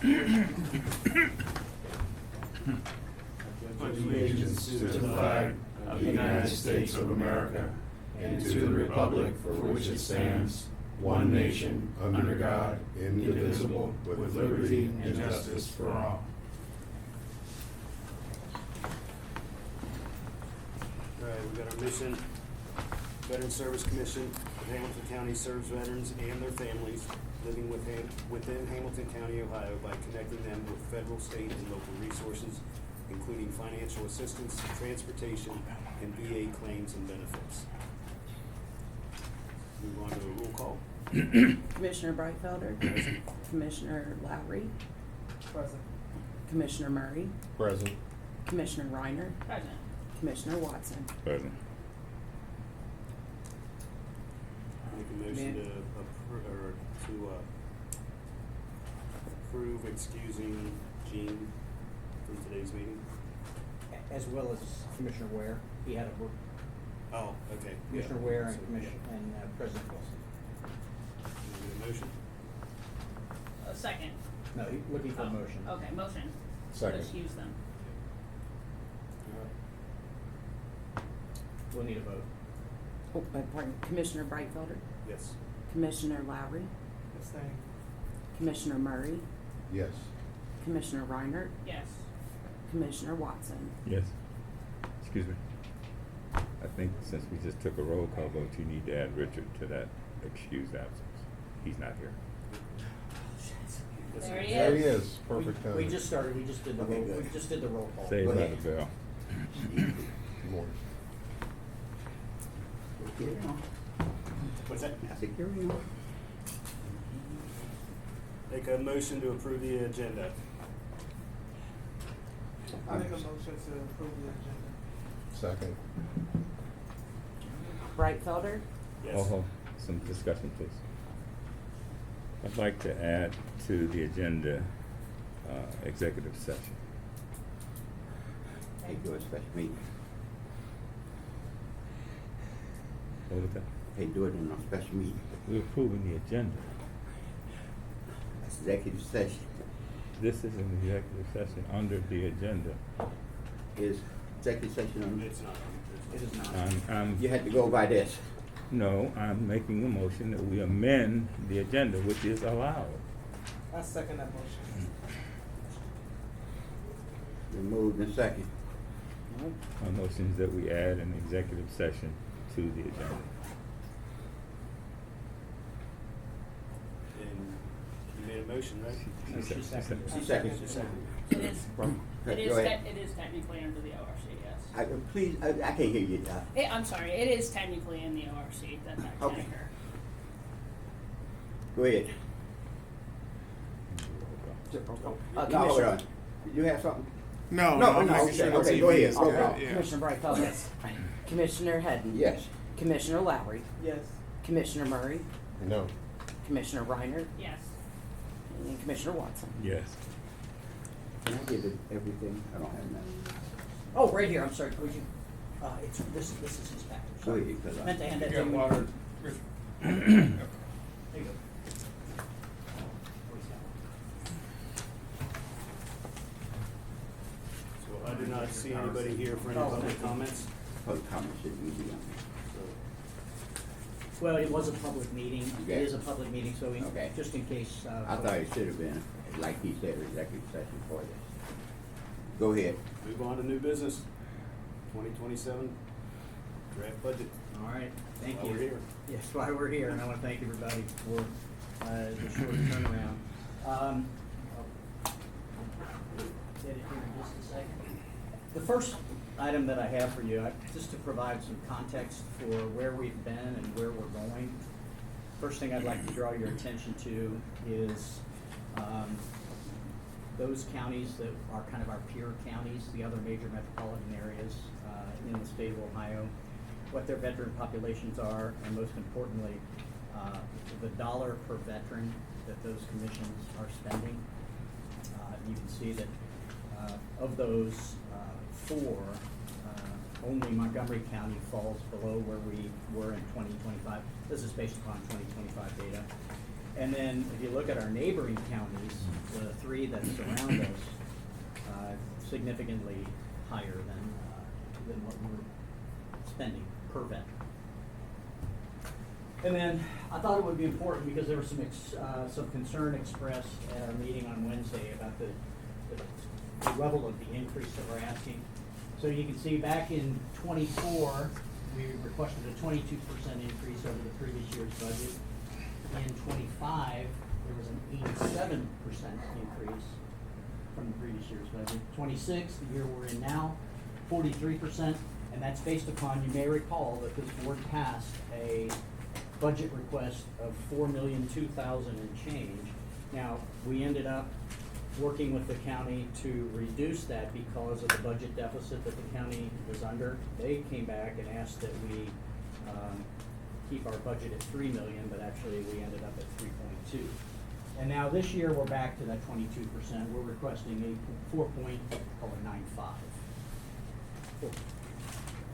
pledge allegiance to the flag of the United States of America and to the republic for which it stands, one nation, under God, indivisible, with liberty and justice for all. All right, we've got our mission. Veteran Service Commission of Hamilton County serves veterans and their families living within Hamilton County, Ohio, by connecting them with federal, state, and local resources, including financial assistance, transportation, and VA claims and benefits. Move on to a roll call. Commissioner Breitfelder. Commissioner Lowry. Present. Commissioner Murray. Present. Commissioner Reiner. Present. Commissioner Watson. Present. Make a motion to approve excusing Gene from today's meeting. As well as Commissioner Ware. He had a work. Oh, okay. Commissioner Yeah. Ware So, and Commissioner and President Wilson. Need a motion? A second. No, he's looking for a Oh, motion. Okay, motion. Second. Let's use them. We'll need a vote. Oh, pardon, Commissioner Breitfelder. Yes. Commissioner Lowry. Commissioner Murray. Yes. Commissioner Reiner. Yes. Commissioner Watson. Yes. Excuse me. I think since we just took a roll call vote, you need to add Richard to that excused absence. He's not here. Yes, There sir. he There he is. is. Perfect time. We just started, we just did the Okay, roll, good. we just did the roll call. Saved Go by ahead. the bell. Good morning. Carry on. What's that? I said, carry on. Make a motion to approve the agenda. I make a motion to approve the agenda. Second. Breitfelder. Yes. Oh, some discussion, please. I'd like to add to the agenda, executive session. Hey, do a special meeting. What was that? Hey, do it in a special meeting. We're approving the agenda. That's executive session. This is an executive session under the agenda. Is executive session on It's not. It is not. You had to go by this. No, I'm making a motion that we amend the agenda, which is allowed. I second that motion. You moved in second. My motion is that we add an executive session to the agenda. And you made a motion, right? No, she seconded it. She seconded. She seconded. It is, Go it is, ahead. it is technically under the ORC, yes. Please, I can't hear you. I'm sorry, it is technically in the ORC that can Okay. occur. Go ahead. No, hold Commissioner. on. Did you have something? No, No, I'm no, making okay, sure the okay, TV go ahead, is roll good, call. yeah. Commissioner Breitfelder. Yes. Commissioner Hedden. Yes. Commissioner Lowry. Yes. Commissioner Murray. No. Commissioner Reiner. Yes. And Commissioner Watson. Yes. Can I give it everything? I don't have nothing. Oh, right here, I'm sorry, would you, this is his package. Go ahead, 'cause I- Meant to hand that You to got you. water. There you go. So I do not see anybody here for any public comments. Public comment shouldn't be on Well, it was a public meeting. It Okay. is a public meeting, so we, Okay. just in case. there. I thought it should have been, like he said, executive session for this. Go ahead. Move on to new business. 2027 draft budget. All right, thank you. While we're here. Yes, while we're here, and I want to thank everybody for the short turnaround. I'll get it here in just a second. The first item that I have for you, just to provide some context for where we've been and where we're going. First thing I'd like to draw your attention to is those counties that are kind of our peer counties, the other major metropolitan areas in the state of Ohio, what their veteran populations are, and most importantly, the dollar per veteran that those commissions are spending. You can see that of those four, only Montgomery County falls below where we were in 2025. This is based upon 2025 data. And then if you look at our neighboring counties, the three that surround us, significantly higher than what we're spending per veteran. And then I thought it would be important because there was some concern expressed at our meeting on Wednesday about the level of the increase that we're asking. So you can see back in '24, we requested a 22% increase over the previous year's budget. In '25, there was an 87% increase from the previous year's budget. '26, the year we're in now, 43%, and that's based upon, you may recall that this board passed a budget request of $4,002,000 and change. Now, we ended up working with the county to reduce that because of the budget deficit that the county was under. They came back and asked that we keep our budget at $3 million, but actually we ended up at 3.2. And now this year we're back to that 22%. We're requesting a 4.95.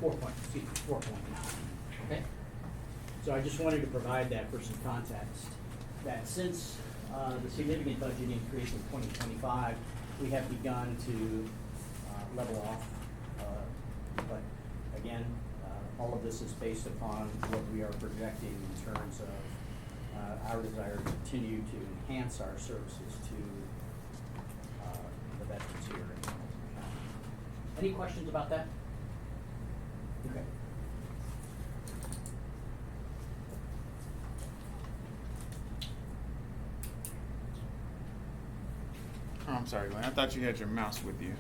4.9. Okay. So I just wanted to provide that for some context. That since the significant budget increase in 2025, we have begun to level off. But again, all of this is based upon what we are projecting in terms of our desire to continue to enhance our services to the veterans here in Hamilton County. Any questions about that? Okay. Oh, I'm sorry, Glenn. I thought you had your mouse with you.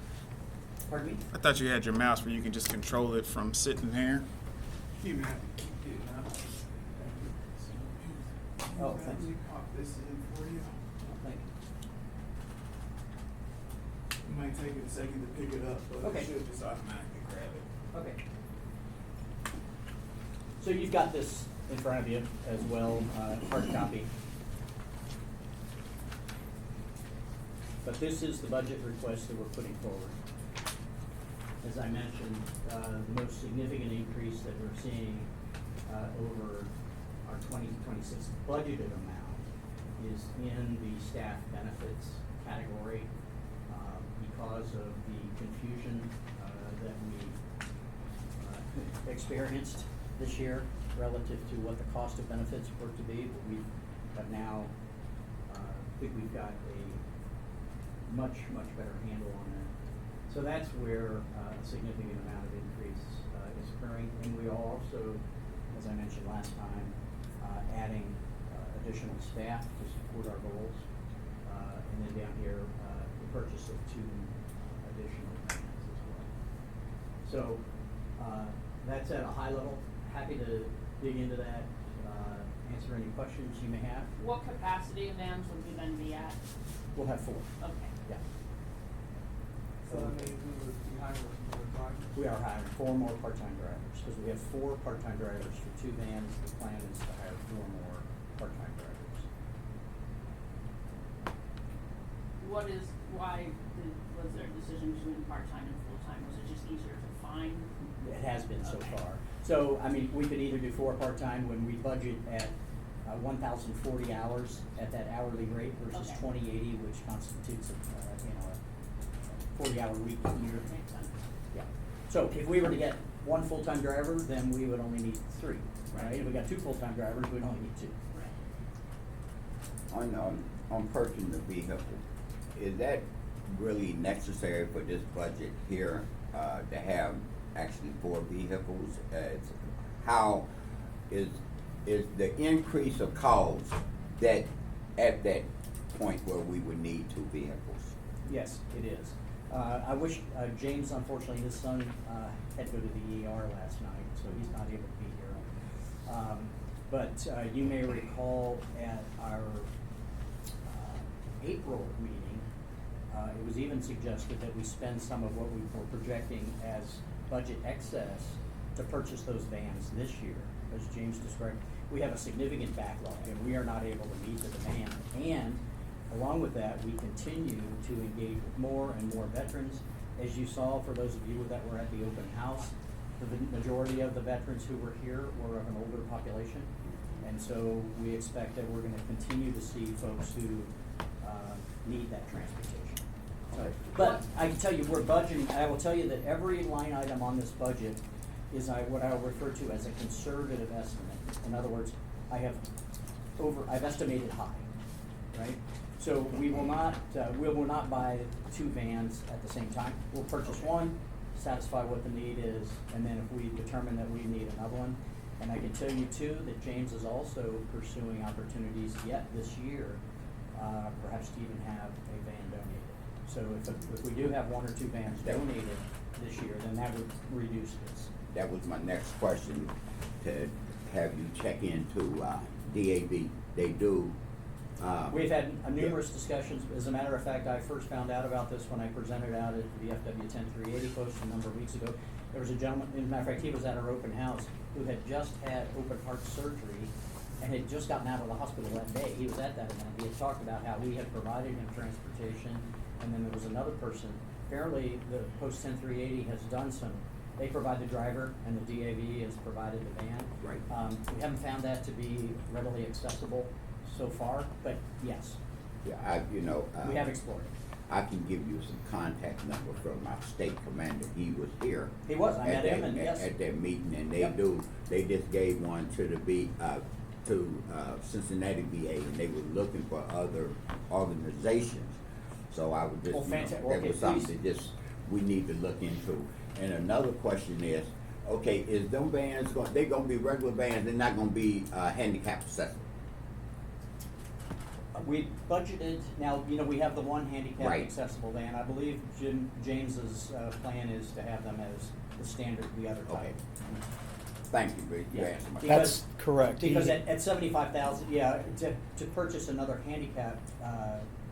Pardon me? I thought you had your mouse where you can just control it from sitting here. You even have to keep it up. Oh, thanks. Let me pop this in for you. Thank you. It might take it a second to pick it up, but Okay. it should just automatically grab it. Okay. So you've got this in front of you as well, hard copy. But this is the budget request that we're putting forward. As I mentioned, the most significant increase that we're seeing over our 2026 budgeted amount is in the staff benefits category because of the confusion that we experienced this year relative to what the cost of benefits were to be, but we have now think we've got a much better handle on that. So that's where a significant amount of increase is occurring, and we are also, as I mentioned last time, adding additional staff to support our goals, and then down here, the purchase of 2 additional vans as well. So that's at a high level. Happy to dig into that, answer any questions you may have. What capacity of vans would we then be at? We'll have 4. Okay. Yeah. So I mean, we would be hiring more drivers. We are hiring 4 more part-time drivers, because we have 4 part-time drivers for 2 vans. The plan is to hire 4 more part-time drivers. Was there a decision between part-time and full-time? Was it just easier to find? It has been so Okay. far. So, I mean, we could either do 4 part-time when we budget at 1,040 hours at that hourly rate versus Okay. 2080, which constitutes a 40-hour week here. Makes sense. Yeah. So if we were to get 1 full-time driver, then we would only need 3, right? If we got 2 full-time drivers, we'd only need 2. Right. On purchasing the vehicle, is that really necessary for this budget here, to have actually 4 vehicles? How is the increase of cost that at that point where we would need 2 vehicles? Yes, it is. I wish, James, unfortunately, his son had to go to the ER last night, so he's not able to be here. But you may recall at our April meeting, it was even suggested that we spend some of what we were projecting as budget excess to purchase those vans this year. As James described, we have a significant backlog and we are not able to meet the demand. And along with that, we continue to engage with more and more veterans. As you saw, for those of you that were at the open house, the majority of the veterans who were here were of an older population. And so we expect that we're gonna continue to see folks who, need that transportation. So, but I can tell you, we're budgeting, I will tell you that every line item on this budget is what I will refer to as a conservative estimate. In other words, I've estimated high, right? So we will not buy 2 vans at the same time. We'll purchase one, satisfy what the need is, and then if we determine that we need another one. And I can tell you too, that James is also pursuing opportunities yet this year, perhaps to even have a van donated. So if we do have 1 or 2 vans donated this year, then that would reduce this. That was my next question, to have you check into, DAV. They do, We've had numerous discussions. As a matter of fact, I first found out about this when I presented out at the VFW 10380 post a number of weeks ago. There was a gentleman, as a matter of fact, he was at our open house, who had just had open heart surgery and had just gotten out of the hospital that day. He was at that event. He had talked about how we had provided him transportation, and then there was another person. Apparently, the Post 10380 has done some, they provide the driver, and the DAV has provided the van. Right. We haven't found that to be readily accessible so far, but yes, yeah, we have explored it. I can give you some contact number from my state commander. He was here. He was, I met him, and yes. At that meeting, and Yep. they just gave one to to Cincinnati VA, and they were looking for other organizations. So I would just, Well, fantastic. that Okay, was something please. that we need to look into. And another question is, okay, is them vans they're gonna be regular vans, they're not gonna be, handicap accessible? We budgeted, now, we have the one handicap Right. accessible van. I believe James's plan is to have them as the standard, the other type. Okay. Thank you, Rick. You Yeah. answered my Because- That's correct. Because at 75,000, yeah, to purchase another handicap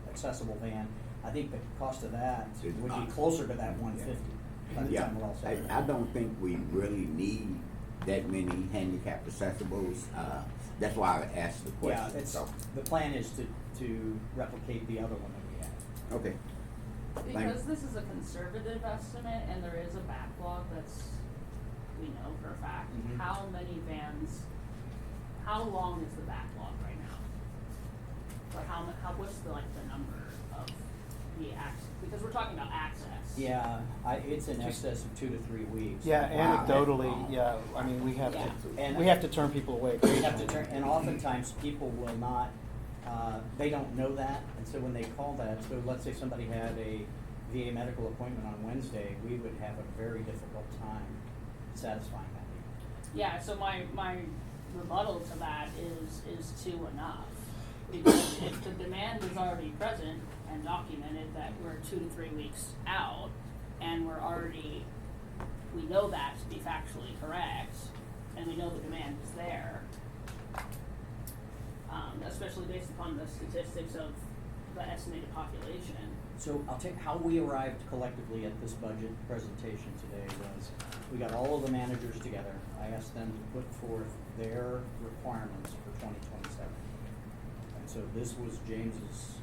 accessible van, I think the cost of that would be closer to that 150 by the Yeah, time we're all set. I don't think we really need that many handicap accessibles. That's why I asked the Yeah, question, so, the plan is to replicate the other one that we have. okay. Because this is a conservative estimate and there is a backlog we know for a fact, Mhm. how many vans, how long is the backlog right now? Or what's the number of the access, because we're talking about access. Yeah, it's in excess of 2 to 3 weeks. Yeah, Wow. anecdotally, yeah, I mean, we have And- to turn people away. We have to turn, and oftentimes people will not, they don't know that, and so when they call that, so let's say somebody had a VA medical appointment on Wednesday, we would have a very difficult time satisfying that need. Yeah, so my rebuttal to that is 2 enough. Because if the demand is already present and documented that we're 2 to 3 weeks out, and we know that to be factually correct, and we know the demand is there, especially based upon the statistics of the estimated population. So I'll tell you how we arrived collectively at this budget presentation today was, we got all of the managers together. I asked them to put forth their requirements for 2027. And so this was James's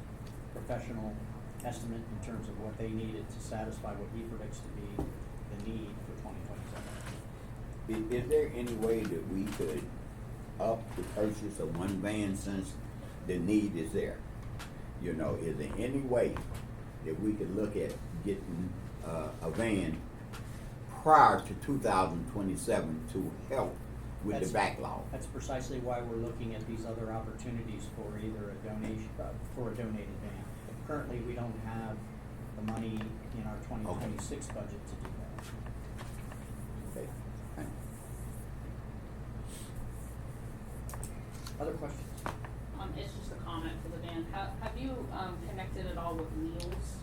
professional estimate in terms of what they needed to satisfy what he predicts to be the need for 2027. Is there any way that we could up the purchase of one van since the need is there? Is there any way that we could look at getting a van prior to 2027 to help with the backlog? That's precisely why we're looking at these other opportunities for either a donation, for a donated van. Currently, we don't have the money in our 2026 budget to do that. Okay. Thank you. Other questions? It's just a comment for the van. Have you connected at all with Wheels,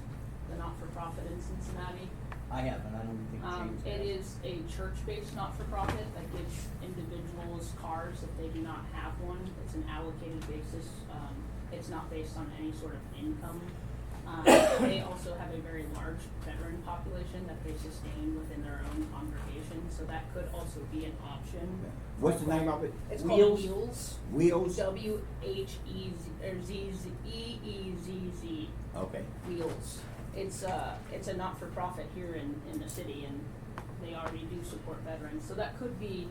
the not-for-profit in Cincinnati? I haven't, I don't think James has. It is a church-based not-for-profit that gives individuals cars if they do not have one. It's an allocated basis. It's not based on any sort of income. They also have a very large veteran population that they sustain within their own congregation, so that could also be an option. What's the name of it? It's Wheels. called Wheels. Wheels? WHEEZZ. Okay. Wheels. It's a not-for-profit here in the city, and they already do support veterans, so that could be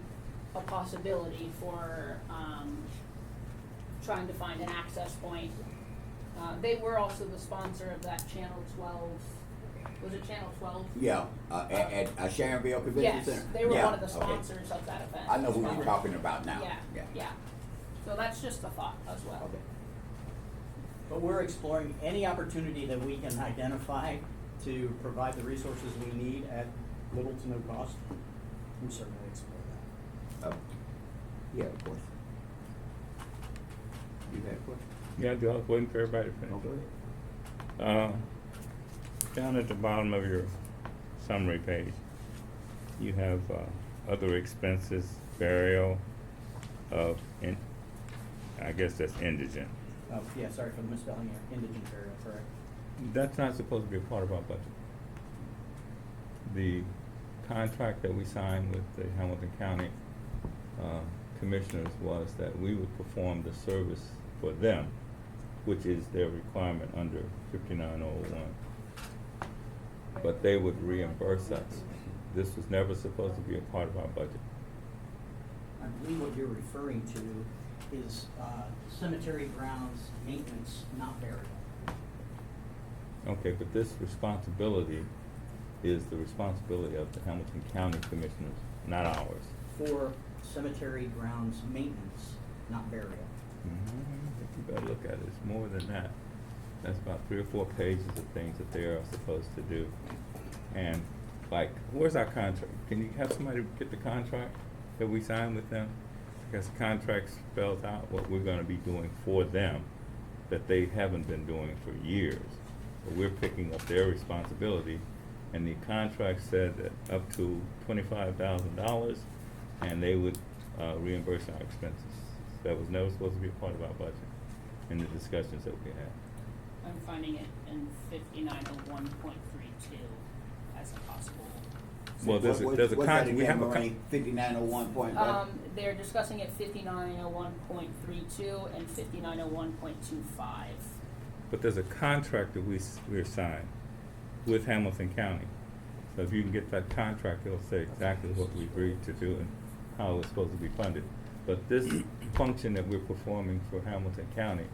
a possibility for trying to find an access point. They were also the sponsor of that Channel 12, was it Channel 12? Yeah, at Sharonville Convention Yes, Center? they were Yeah, one of the okay. sponsors of that event. I know who as you're well. talking about now. Yeah. So that's just a thought as well. Okay. But we're exploring any opportunity that we can identify to provide the resources we need at little to no cost. We certainly explore that. Yeah, of course. You had a question? Yeah, I do. I was waiting for everybody to finish. Down at the bottom of your summary page, you have other expenses, burial of, I guess that's indigent. Oh, yeah, sorry for the misspelling here, indigent burial, correct? That's not supposed to be a part of our budget. The contract that we signed with the Hamilton County Commissioners was that we would perform the service for them, which is their requirement under 5901. But they would reimburse us. This was never supposed to be a part of our budget. I believe what you're referring to is cemetery grounds maintenance, not burial. Okay, but this responsibility is the responsibility of the Hamilton County Commissioners, not ours. For cemetery grounds maintenance, not burial. You better look at it, it's more than that. That's about 3 or 4 pages of things that they are supposed to do. And like, where's our contract? Can you have somebody get the contract that we signed with them? Because the contract spells out what we're gonna be doing for them that they haven't been doing for years. But we're picking up their responsibility, and the contract said that up to $25,000, and they would reimburse our expenses. That was never supposed to be a part of our budget in the discussions that we had. I'm finding it in 5901.32 as a possible. Well, there's a What's that contract, we again, have a Maureen? 5901 point what? They're discussing it 5901.32 and 5901.25. but there's a contract that we're signed with Hamilton County. So if you can get that contract, it'll say exactly what we agreed to do and how it's supposed to be funded. But this function that we're performing for Hamilton County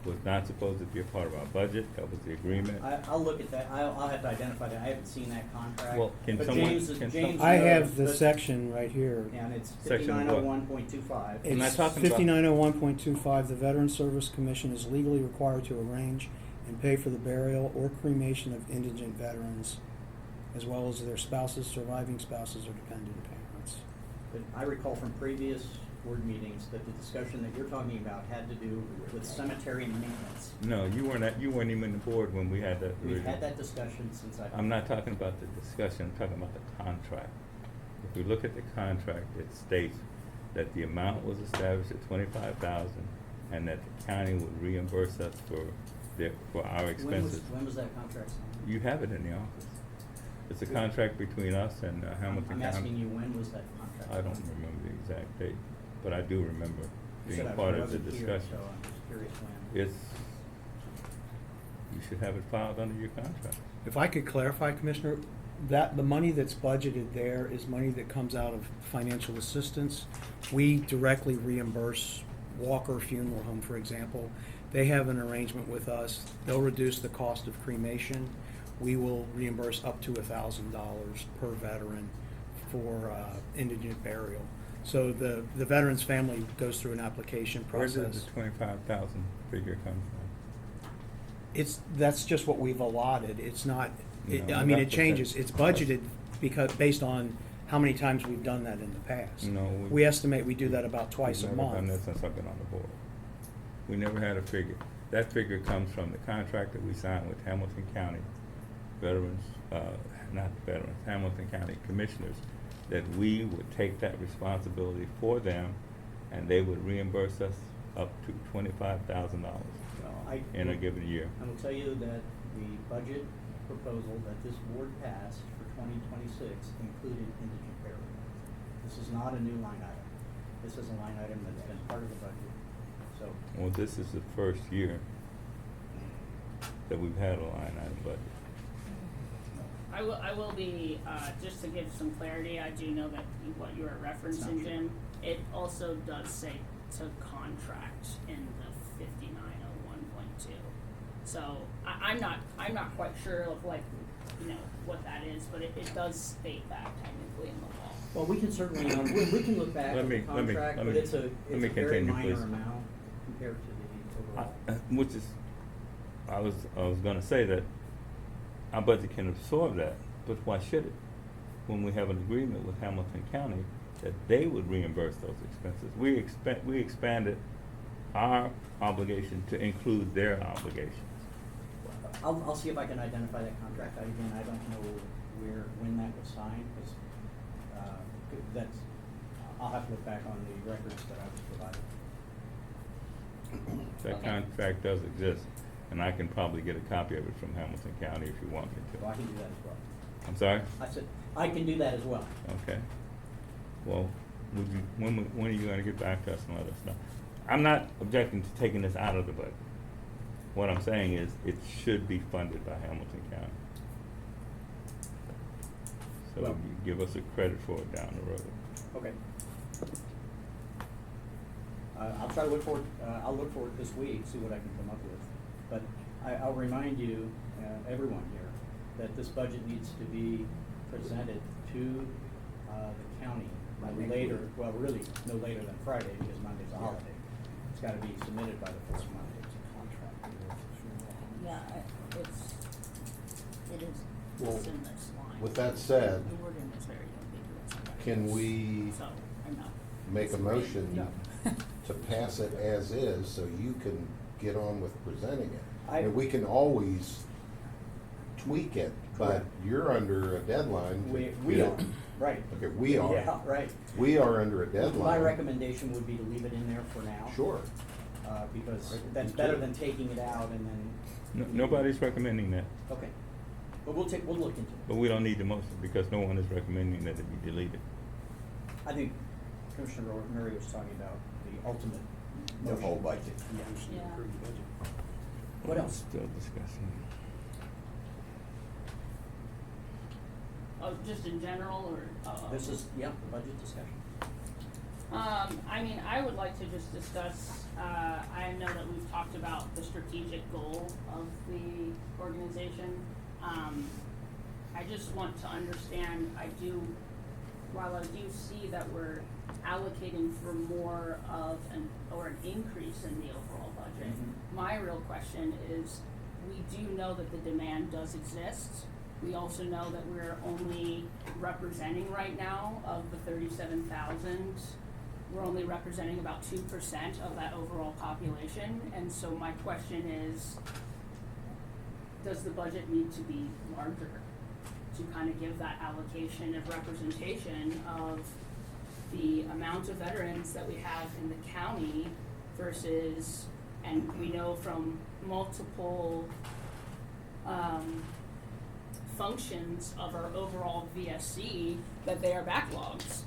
was not supposed to be a part of our budget. That was the agreement. I'll look at that, I'll have to identify that, I haven't seen that contract. Well, can But someone- James, can James some- I knows, have the but- section right here. And it's Section what? 5901.25. I'm not It's talking about- 5901.25, the Veteran Service Commission is legally required to arrange and pay for the burial or cremation of indigent veterans, as well as their spouses, surviving spouses, or dependent parents. But I recall from previous board meetings that the discussion that you're talking about had to do with cemetery maintenance. No, you weren't even in the board when we had that. We've had that discussion since I've. I'm not talking about the discussion, I'm talking about the contract. If we look at the contract, it states that the amount was established at $25,000 and that the county would reimburse us for our expenses. When was that contract signed? You have it in the office. It's a contract between us and Hamilton I'm County. asking you, when was that contract? I don't remember the exact date, but I do remember You being said I part of the wasn't here, discussion. so I'm just curious when. You should have it filed under your contract. If I could clarify, Commissioner, that the money that's budgeted there is money that comes out of financial assistance. We directly reimburse Walker Funeral Home, for example. They have an arrangement with us. They'll reduce the cost of cremation. We will reimburse up to $1,000 per veteran for indigent burial. So the veteran's family goes through an application Where process. did the 25,000 figure come from? That's just what we've allotted. It's not, No, I mean, that's it what changes. that- It's budgeted because, based on how many times we've done that in the past. No, We estimate we do that about twice a We've never done that month. since I've been on the board. We never had a figure. That figure comes from the contract that we signed with Hamilton County veterans, not veterans, Hamilton County commissioners, that we would take that responsibility for them and they would reimburse us up to $25,000 in a given year. I will tell you that the budget proposal that this board passed for 2026 included indigent burial. This is not a new line item. This is a line item that's been part of the budget, so. Well, this is the first year that we've had a line item budget. I will be, just to give some clarity, I do know that what you are referencing, Jim, it also does say to contract in the 5901.2. So I'm not quite sure of like, you know, what that is, but it does state that technically in the law. Well, we can certainly, we can look back at the contract, but it's a very continue, minor please. amount compared to the overall. Which is, I was gonna say that our budget can absorb that, but why should it? When we have an agreement with Hamilton County that they would reimburse those expenses. We expanded our obligation to include their obligations. I'll see if I can identify that contract. Again, I don't know when that was signed, because, I'll have to look back on the records that I was provided. That Okay. contract does exist, and I can probably get a copy of it from Hamilton County if you want me So I to. can do that as well. I'm sorry? I said, I can do that as well. Okay. Well, when are you gonna get back to us and let us know? I'm not objecting to taking this out of the budget. What I'm saying is, it should be funded by Hamilton County. So Well- you give us a credit for it down the road. Okay. I'll try to look for it, I'll look for it this week, see what I can come up with. But I'll remind you, everyone here, that this budget needs to be presented to, the county later, well, really, no later than Friday, because Monday's a holiday. It's gotta be submitted by the fourth Monday. Yeah, it is, Well, it's in this line. with that said, The wording is very ambiguous. can we So, I'm not. make a motion No. to pass it as is, so you can get on with presenting it? I- And we can always tweak it, but Correct. you're under a deadline. to We get are, it. right. Okay, we are. Yeah, right. We are under a deadline. My recommendation would be to leave it in there for now. Sure. Because Right, that's me better too. than taking it out and then. Nobody's recommending that, Okay. But we'll look into it. but we don't need the motion, because no one is recommending that it be deleted. I think Commissioner Murray was talking about the ultimate The motion. whole budget. Yeah. What else? Still discussing. Oh, just in general, or? This is, yeah, the budget discussion. I mean, I would like to just discuss, I know that we've talked about the strategic goal of the organization. I just want to understand, while I do see that we're allocating for more of an increase in the overall budget, my real question is, we do know that the demand does exist. We also know that we're only representing right now of the 37,000, we're only representing about 2% of that overall population. And so my question is, does the budget need to be larger to kind of give that allocation of representation of the amount of veterans that we have in the county versus, and we know from multiple functions of our overall VSC that they are backlogs.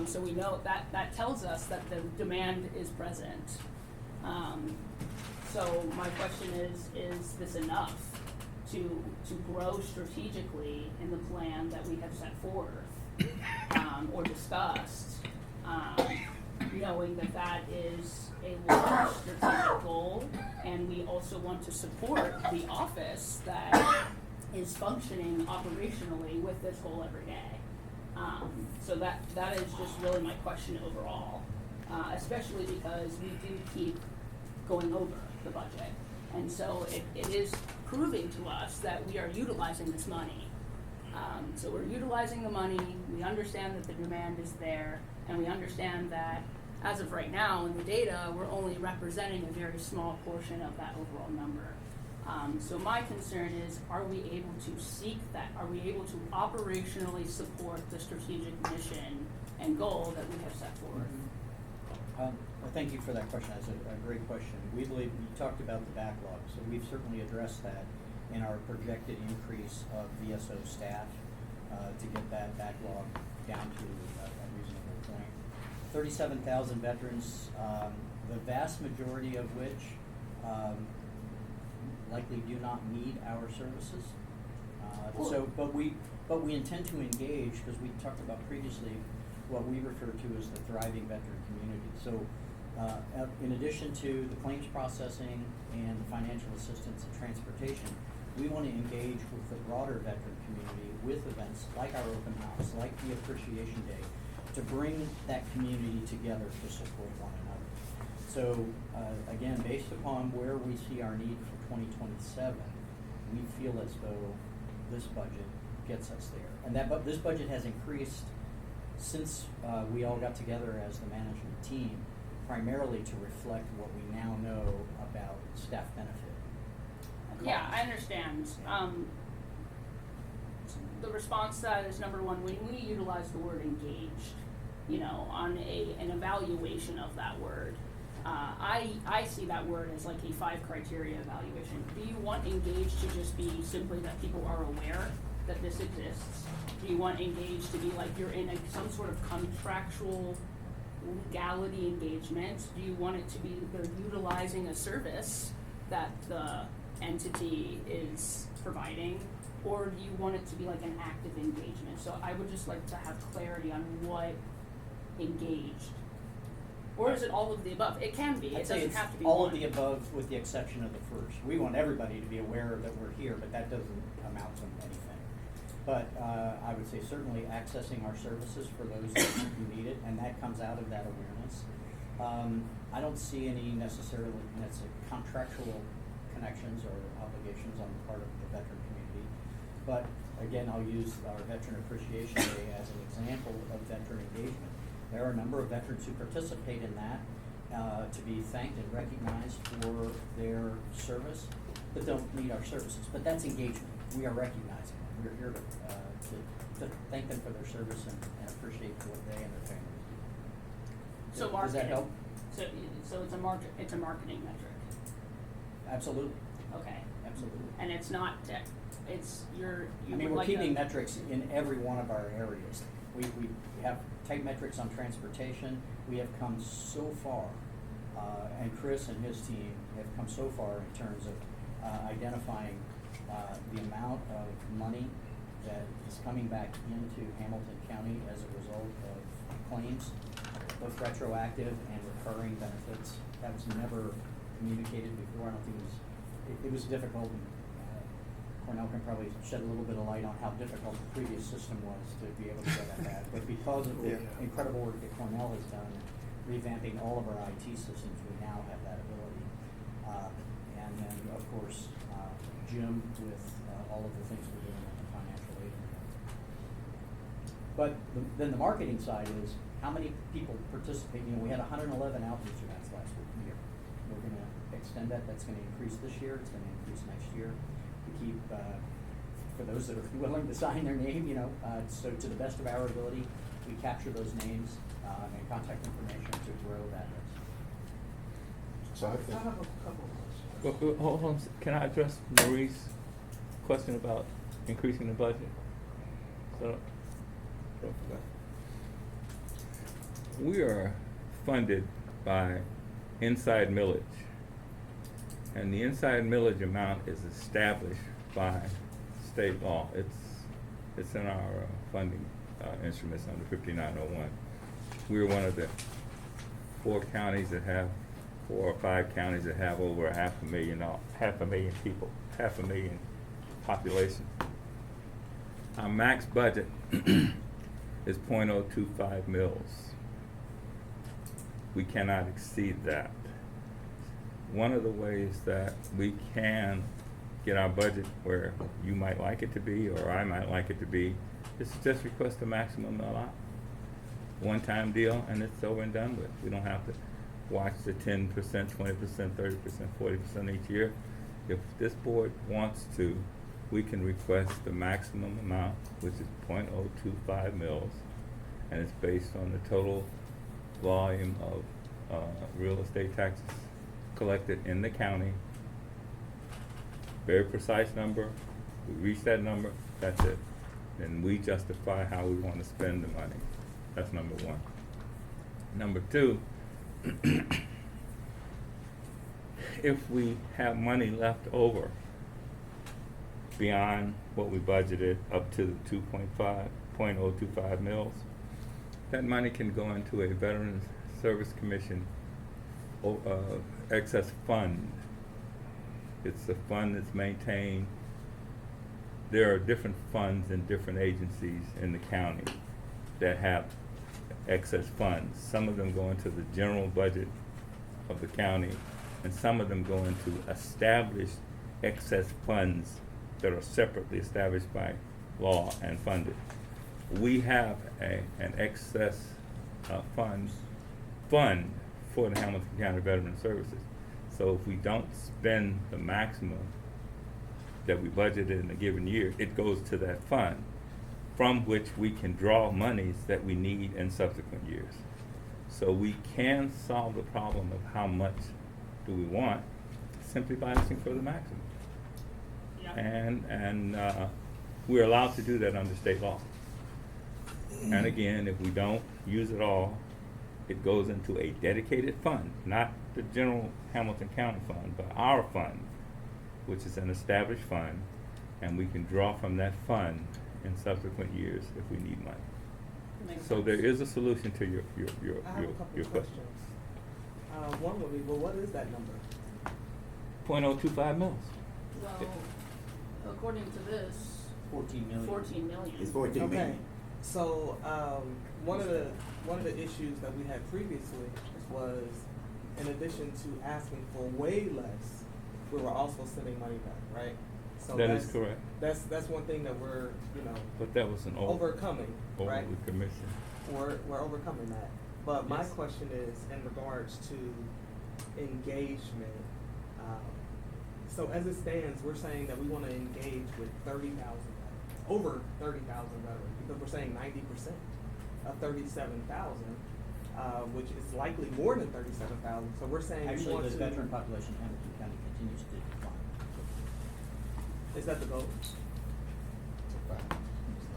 So we know that tells us that the demand is present. So my question is this enough to grow strategically in the plan that we have set forth, or discussed, knowing that that is a large strategic goal, and we also want to support the office that is functioning operationally with this goal every day. So that is just really my question overall, especially because we do keep going over the budget. And so it is proving to us that we are utilizing this money. So we're utilizing the money, we understand that the demand is there, and we understand that as of right now in the data, we're only representing a very small portion of that overall number. So my concern is, are we able to seek that? Are we able to operationally support the strategic mission and goal that we have set forth? Well, thank you for that question. That's a great question. We believe, you talked about the backlog, so we've certainly addressed that in our projected increase of VSO staff to get that backlog down to a reasonable point. 37,000 veterans, the vast majority of which likely do not need our services. But we intend to engage, because we talked about previously what we refer to as the thriving veteran community. So In addition to the claims processing and the financial assistance and transportation, we want to engage with the broader veteran community with events like our open house, like the Appreciation Day, to bring that community together to support one another. So, again, based upon where we see our need for 2027, we feel as though this budget gets us there. And this budget has increased since we all got together as the management team, primarily to reflect what we now know about staff benefit. Yeah, I understand. The response to that is, number one, when we utilize the word engaged, on an evaluation of that word, I see that word as like a 5 criteria evaluation. Do you want engaged to just be simply that people are aware that this exists? Do you want engaged to be like you're in some sort of contractual legality engagement? Do you want it to be they're utilizing a service that the entity is providing? Or do you want it to be like an active engagement? So I would just like to have clarity on what engaged. Or is it all of the above? It can be. I'd It say doesn't it's have to be all one. of the above with the exception of the first. We want everybody to be aware that we're here, but that doesn't amount to anything. But I would say certainly accessing our services for those who need it, and that comes out of that awareness. I don't see any necessarily contractual connections or obligations on the part of the veteran community. But again, I'll use our Veteran Appreciation Day as an example of veteran engagement. There are a number of veterans who participate in that to be thanked and recognized for their service, but don't need our services. But that's engagement. We are recognizing them. We're here to thank them for their service and appreciate what they and their families do. So Does marketing. that help? So it's a marketing metric. Absolutely. Okay. Absolutely. And it's not We're would like keeping to- metrics in every one of our areas. We have tight metrics on transportation. We have come so far, and Chris and his team have come so far in terms of identifying the amount of money that is coming back into Hamilton County as a result of claims, both retroactive and recurring benefits. That was never communicated before. I don't think it was difficult. And, Cornell can probably shed a little bit of light on how difficult the previous system was to be able to get at that. But because of the incredible work that Cornell has done, revamping all of our IT systems, we now have that ability. And then, of course, Jim with all of the things we're doing on the financial aid. But then the marketing side is how many people participate. We had 111 outreach events last year. We're going to extend that. That's going to increase this year. It's going to increase next year. We keep, for those that are willing to sign their name, so to the best of our ability, we capture those names and contact information to grow that list. So I think, Well, hold on, can I address Marie's question about increasing the budget? So, we are funded by inside millage. And the inside millage amount is established by state law. It's in our funding instruments under 5901. We're one of the 4 or 5 counties that have over half a million people, half a million population. Our max budget is 0.025 mils. We cannot exceed that. One of the ways that we can get our budget where you might like it to be or I might like it to be is to just request the maximum allowed. One-time deal and it's over and done with. We don't have to watch the 10%, 20%, 30%, 40% each year. If this board wants to, we can request the maximum amount, which is 0.025 mils, and it's based on the total volume of real estate taxes collected in the county. Very precise number. We reach that number, that's it. And we justify how we want to spend the money. That's number one. Number two, if we have money left over beyond what we budgeted up to the 0.025 mils, that money can go into a Veterans Service Commission excess fund. It's a fund that's maintained. There are different funds in different agencies in the county that have excess funds. Some of them go into the general budget of the county, and some of them go into established excess funds that are separately established by law and funded. We have an excess fund for the Hamilton County Veteran Services. So if we don't spend the maximum that we budgeted in a given year, it goes to that fund, from which we can draw monies that we need in subsequent years. So we can solve the problem of how much do we want simply by asking for the maximum. Yeah. And we're allowed to do that under state law. And again, if we don't use it all, it goes into a dedicated fund, not the general Hamilton County fund, but our fund, which is an established fund, and we can draw from that fund in subsequent years if we need money. Makes So sense. there is a solution to your I have a couple your of question. questions. One would be, well, what is that number? 0.025 mils. Well, according to this, 14 million. 14 million. It's 14 Okay, million. so, one of the issues that we had previously was, in addition to asking for way less, we were also sending money back, right? So That is that's- correct. That's one thing that we're, But that was an overcoming, over right? the commission. We're overcoming that. But my Yes. question is in regards to engagement. So as it stands, we're saying that we want to engage with 30,000, over 30,000 veterans, because we're saying 90% of 37,000, which is likely more than 37,000. So we're saying we Actually, want the to. veteran population in Hamilton County continues to decline. Is that the goal?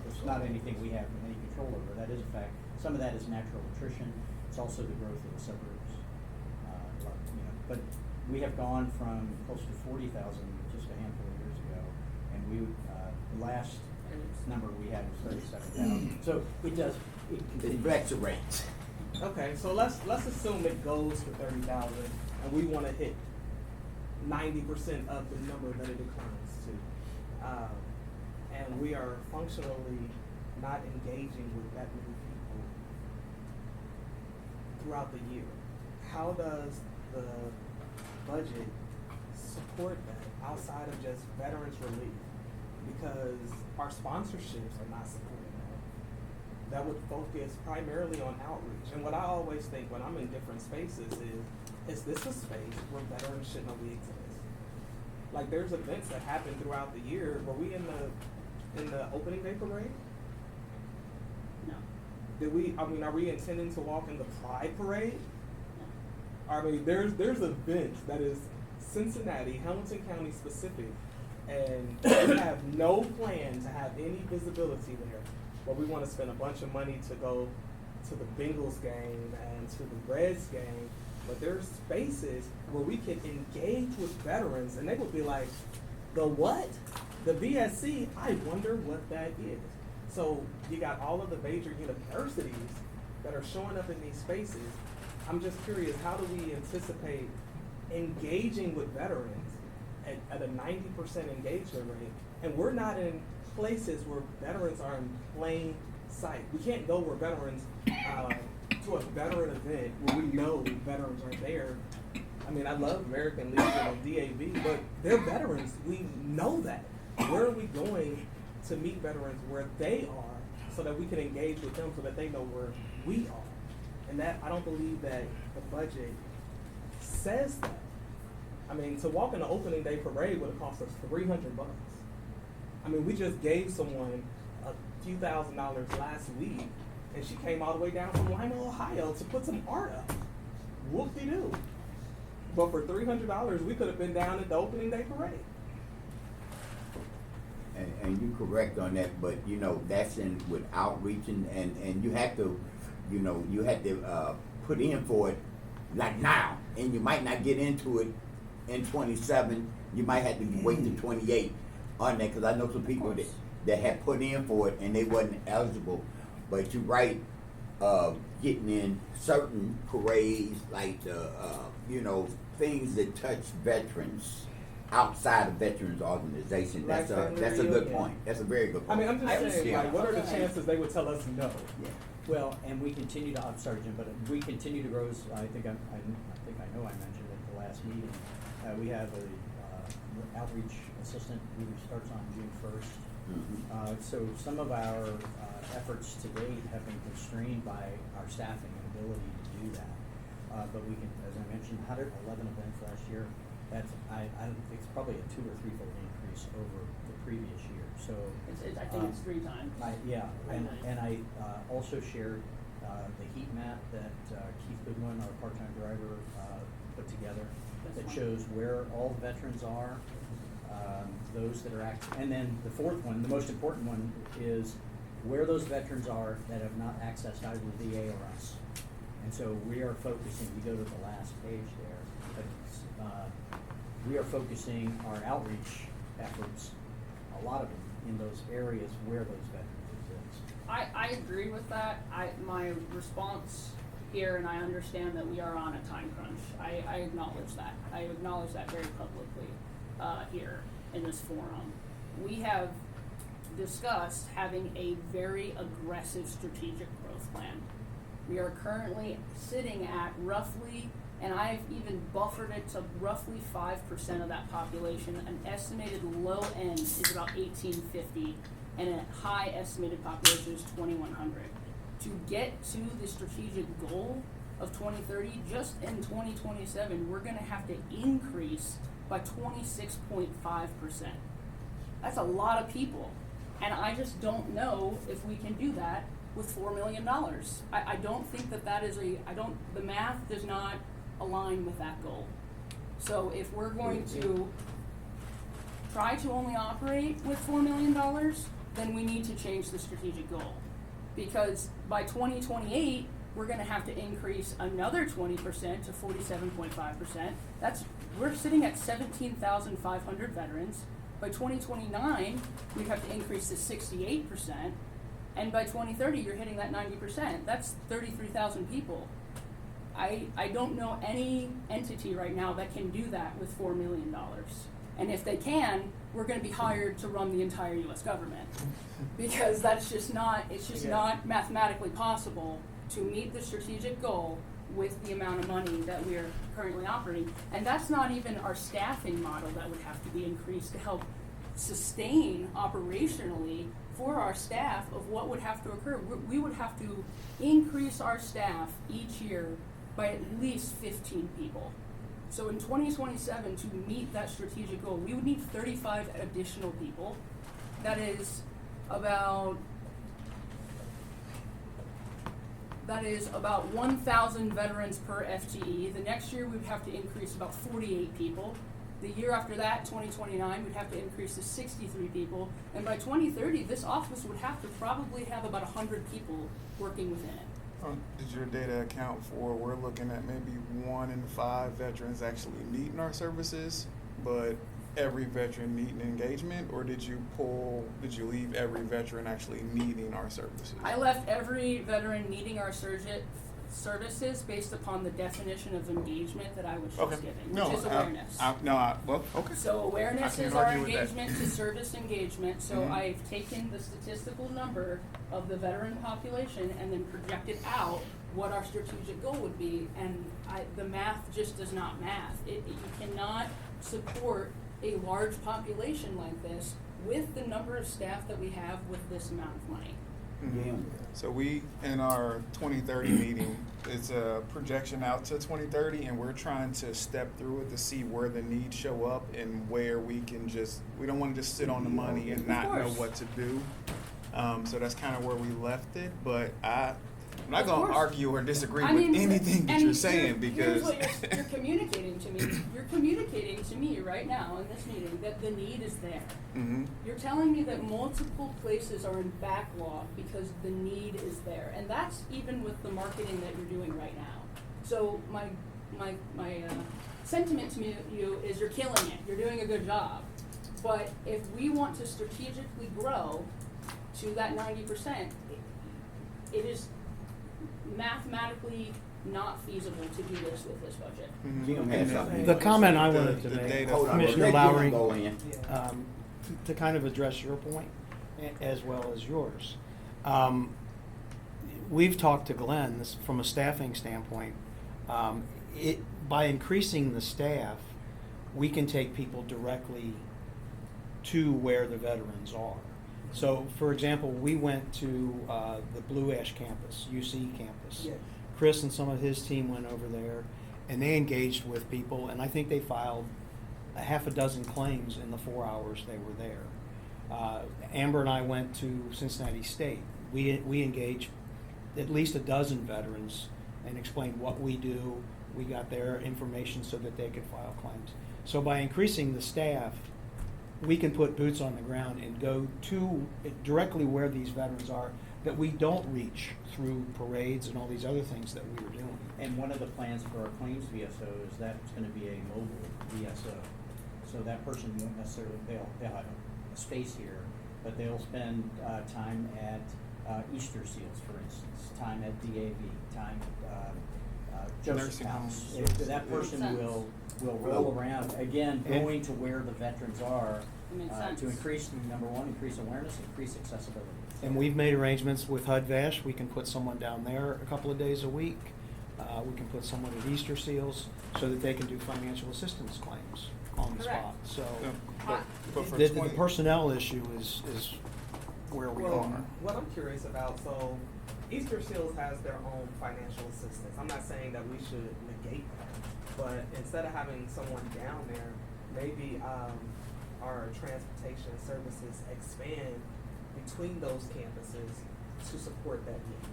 It's not anything we have any control over, that is a fact. Some of that is natural attrition, it's also the growth of the suburbs. But we have gone from close to 40,000 just a handful of years ago, and the last number we had was 37,000. So it It continues. fluctuates. Okay, so let's assume it goes to 30,000, and we want to hit 90% of the number that it declines to, and we are functionally not engaging with that many people throughout the year. How does the budget support that outside of just veterans relief? Because our sponsorships are not supporting that. That would focus primarily on outreach. And what I always think when I'm in different spaces is this a space where veterans shouldn't only exist? Like there's events that happen throughout the year. Were we in the opening day parade? No. Are we intending to walk in the Pride Parade? No. I mean, there's events that is Cincinnati, Hamilton County specific, and we have no plan to have any visibility there. But we want to spend a bunch of money to go to the Bengals game and to the Reds game. But there's spaces where we can engage with veterans, and they would be like, the what? The VSC? I wonder what that is. So you got all of the major universities that are showing up in these spaces. I'm just curious, how do we anticipate engaging with veterans at a 90% engagement rate? And we're not in places where veterans are in plain sight. We can't go where veterans, to a veteran event where we know veterans are there. I mean, I love American Legion and DAV, but they're veterans. We know that. Where are we going to meet veterans where they are so that we can engage with them so that they know where we are? And that, I don't believe that the budget says that. I mean, to walk in the opening day parade would have cost us $300. I mean, we just gave someone a few $1,000s last week, and she came all the way down from Lima, Ohio to put some art up. Whoop-de-doo. But for $300, we could have been down at the opening day parade. And you're correct on that, but that's in with outreach and you have to, you have to put in for it like now, and you might not get into it in 27. You might have to wait to 28 on that, because I know some people that had put in for it and they wasn't eligible. But you're right, getting in certain parades, like the, things that touch veterans outside of veterans organization. Like That's a family good reunion. point. That's a very good I point. mean, I'm just saying, Yeah. like, what are the chances they would tell us no? Yeah. Well, and we continue to, I'm sorry, Jim, but we continue to grow, I think I know I mentioned at the last meeting, we have a outreach assistant who starts on June 1st. Mhm. So some of our efforts to date have been constrained by our staffing and ability to do that. But we can, as I mentioned, 111 events last year. That's, I don't think it's probably a 2 or 3-fold increase over the previous year. So I think it's 3 times. yeah, and Right. I also shared the heat map that Keith Goodwin, our part-time driver, put together That's that fine. shows where all the veterans are, those that are active, and then the fourth one, the most important one, is where those veterans are that have not accessed either the VA or us. And so we are focusing, you go to the last page there, but we are focusing our outreach efforts, a lot of them, in those areas where those veterans exist. I agree with that. My response here, and I understand that we are on a time crunch. I acknowledge that. I acknowledge that very publicly here in this forum. We have discussed having a very aggressive strategic growth plan. We are currently sitting at roughly, and I've even buffered it to roughly 5% of that population. An estimated low end is about 1,850, and a high estimated population is 2,100. To get to the strategic goal of 2030, just in 2027, we're gonna have to increase by 26.5%. That's a lot of people. And I just don't know if we can do that with $4 million. I don't think that is the math does not align with that goal. So if we're going to try to only operate with $4 million, then we need to change the strategic goal. Because by 2028, we're gonna have to increase another 20% to 47.5%. We're sitting at 17,500 veterans. By 2029, we'd have to increase to 68%. And by 2030, you're hitting that 90%. That's 33,000 people. I don't know any entity right now that can do that with $4 million. And if they can, we're going to be hired to run the entire U.S. government. Because that's just not, it's just not mathematically possible to meet the strategic goal with the amount of money that we are currently operating. And that's not even our staffing model that would have to be increased to help sustain operationally for our staff of what would have to occur. We would have to increase our staff each year by at least 15 people. So in 2027, to meet that strategic goal, we would need 35 additional people. That is about 1,000 veterans per FTE. The next year, we would have to increase about 48 people. The year after that, 2029, we'd have to increase to 63 people. And by 2030, this office would have to probably have about 100 people working within it. Did your data account for, we're looking at maybe 1 in 5 veterans actually needing our services, but every veteran needing engagement, or did you leave every veteran actually needing our services? I left every veteran needing our services based upon the definition of engagement that I was just giving, which is awareness. Okay. So awareness I is can't our argue with that. engagement to service engagement. So Mhm. I've taken the statistical number of the veteran population and then projected out what our strategic goal would be. And the math just does not math. You cannot support a large population like this with the number of staff that we have with this amount of money. Mhm. So we, in our 2030 meeting, it's a projection out to 2030, and we're trying to step through it to see where the needs show up and where we don't want to just sit on the money and not know what to do. So that's kind of where we left it, but I'm not Of going to course. argue or disagree I with mean, anything that and you're saying here's because what you're communicating to me. You're communicating to me right now in this meeting that the need is there. Mhm. You're telling me that multiple places are in backlog because the need is there, and that's even with the marketing that you're doing right now. So my sentiment to you is you're killing it. You're doing a good job, but if we want to strategically grow to that 90%, it is mathematically not feasible to do this with this budget. Jim has something. The comment I The- wanted to the make, data- Hold on, Commissioner let Jim Lowry, go in. Yeah. to kind of address your point, as well as yours. We've talked to Glenn, this, from a staffing standpoint, by increasing the staff, we can take people directly to where the veterans are. So, for example, we went to the Blue Ash campus, UC campus. Yeah. Chris and some of his team went over there, and they engaged with people, and I think they filed a half a dozen claims in the 4 hours they were there. Amber and I went to Cincinnati State. We engaged at least a dozen veterans and explained what we do. We got their information so that they could file claims. So by increasing the staff, we can put boots on the ground and go to directly where these veterans are that we don't reach through parades and all these other things that we were doing. And one of the plans for our claims VSO is that it's gonna be a mobile VSO. So that person won't necessarily, they'll have a space here, but they'll spend time at Easter Seals, for instance, time at DAV, time at Joseph Nursing House. homes. That person Makes sense. will roll around, again, And- going to where the veterans are, It makes sense. to increase, number one, increase awareness, increase accessibility. And we've made arrangements with HUD-VASH. We can put someone down there a couple of days a week. We can put someone at Easter Seals so that they can do financial assistance claims on the Correct. spot. So Yeah, but for the 20 personnel issue is where we Well, are. what I'm curious about, so Easter Seals has their own financial assistance. I'm not saying that we should negate that, but instead of having someone down there, maybe our transportation services expand between those campuses to support that need.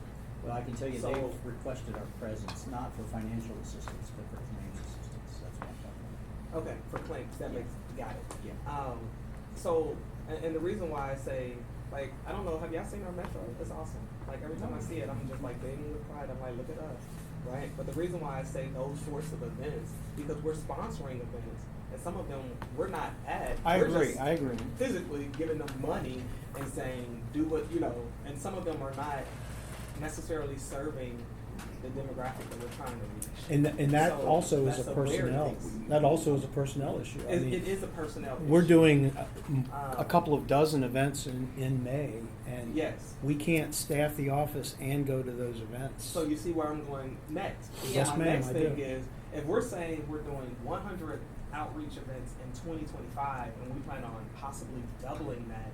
Well, I can tell you, So- they've requested our presence, not for financial assistance, but for claims assistance, that's what I'm talking about. Okay, for claims, that Yeah. makes, got it. Yeah. So, and the reason why I say, like, I don't know, have y'all seen our metro? It's awesome. Like, every time I see it, I'm just like beaming with pride. I'm like, look at us, right? But the reason why I say those sorts of events, because we're sponsoring events, and some of them we're not at. I We're agree. just I agree. Physically giving them money and saying, do what, and some of them are not necessarily serving the demographic that we're trying to reach. And that So also is that's a a weird personnel. thing. That also is a personnel issue. I It mean, is a personnel we're issue. doing a couple of dozen events in May, and Yes. we can't staff the office and go to those events. So you see where I'm going next. Yes, My ma'am, next I thing do. is, if we're saying we're doing 100 outreach events in 2025, and we plan on possibly doubling that,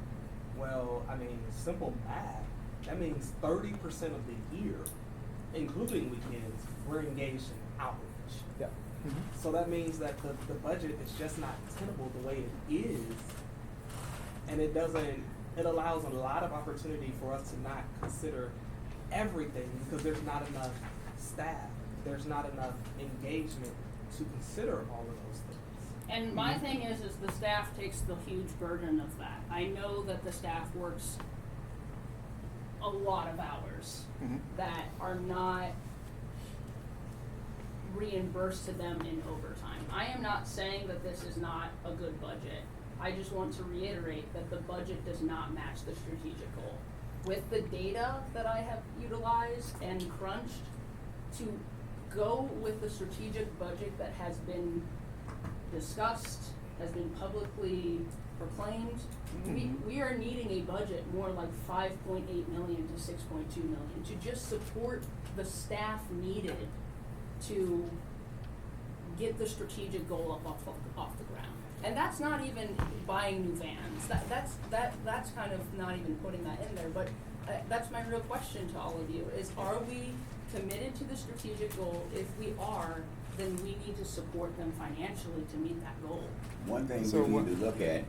well, I mean, simple math, that means 30% of the year, including weekends, we're engaged in outreach. Yeah. So that means that the budget is just not tenable the way it is, and it allows a lot of opportunity for us to not consider everything because there's not enough staff, there's not enough engagement to consider all of those things. And my thing is the staff takes the huge burden of that. I know that the staff works a lot of hours Mhm. that are not reimbursed to them in overtime. I am not saying that this is not a good budget. I just want to reiterate that the budget does not match the strategic goal. With the data that I have utilized and crunched, to go with the strategic budget that has been discussed, has been publicly proclaimed, we are needing a budget more like 5.8 million to 6.2 million to just support the staff needed to get the strategic goal up off the ground. And that's not even buying new vans. That's kind of not even putting that in there. But that's my real question to all of you: is are we committed to the strategic goal? If we are, then we need to support them financially to meet that goal. One thing So we what- need to look at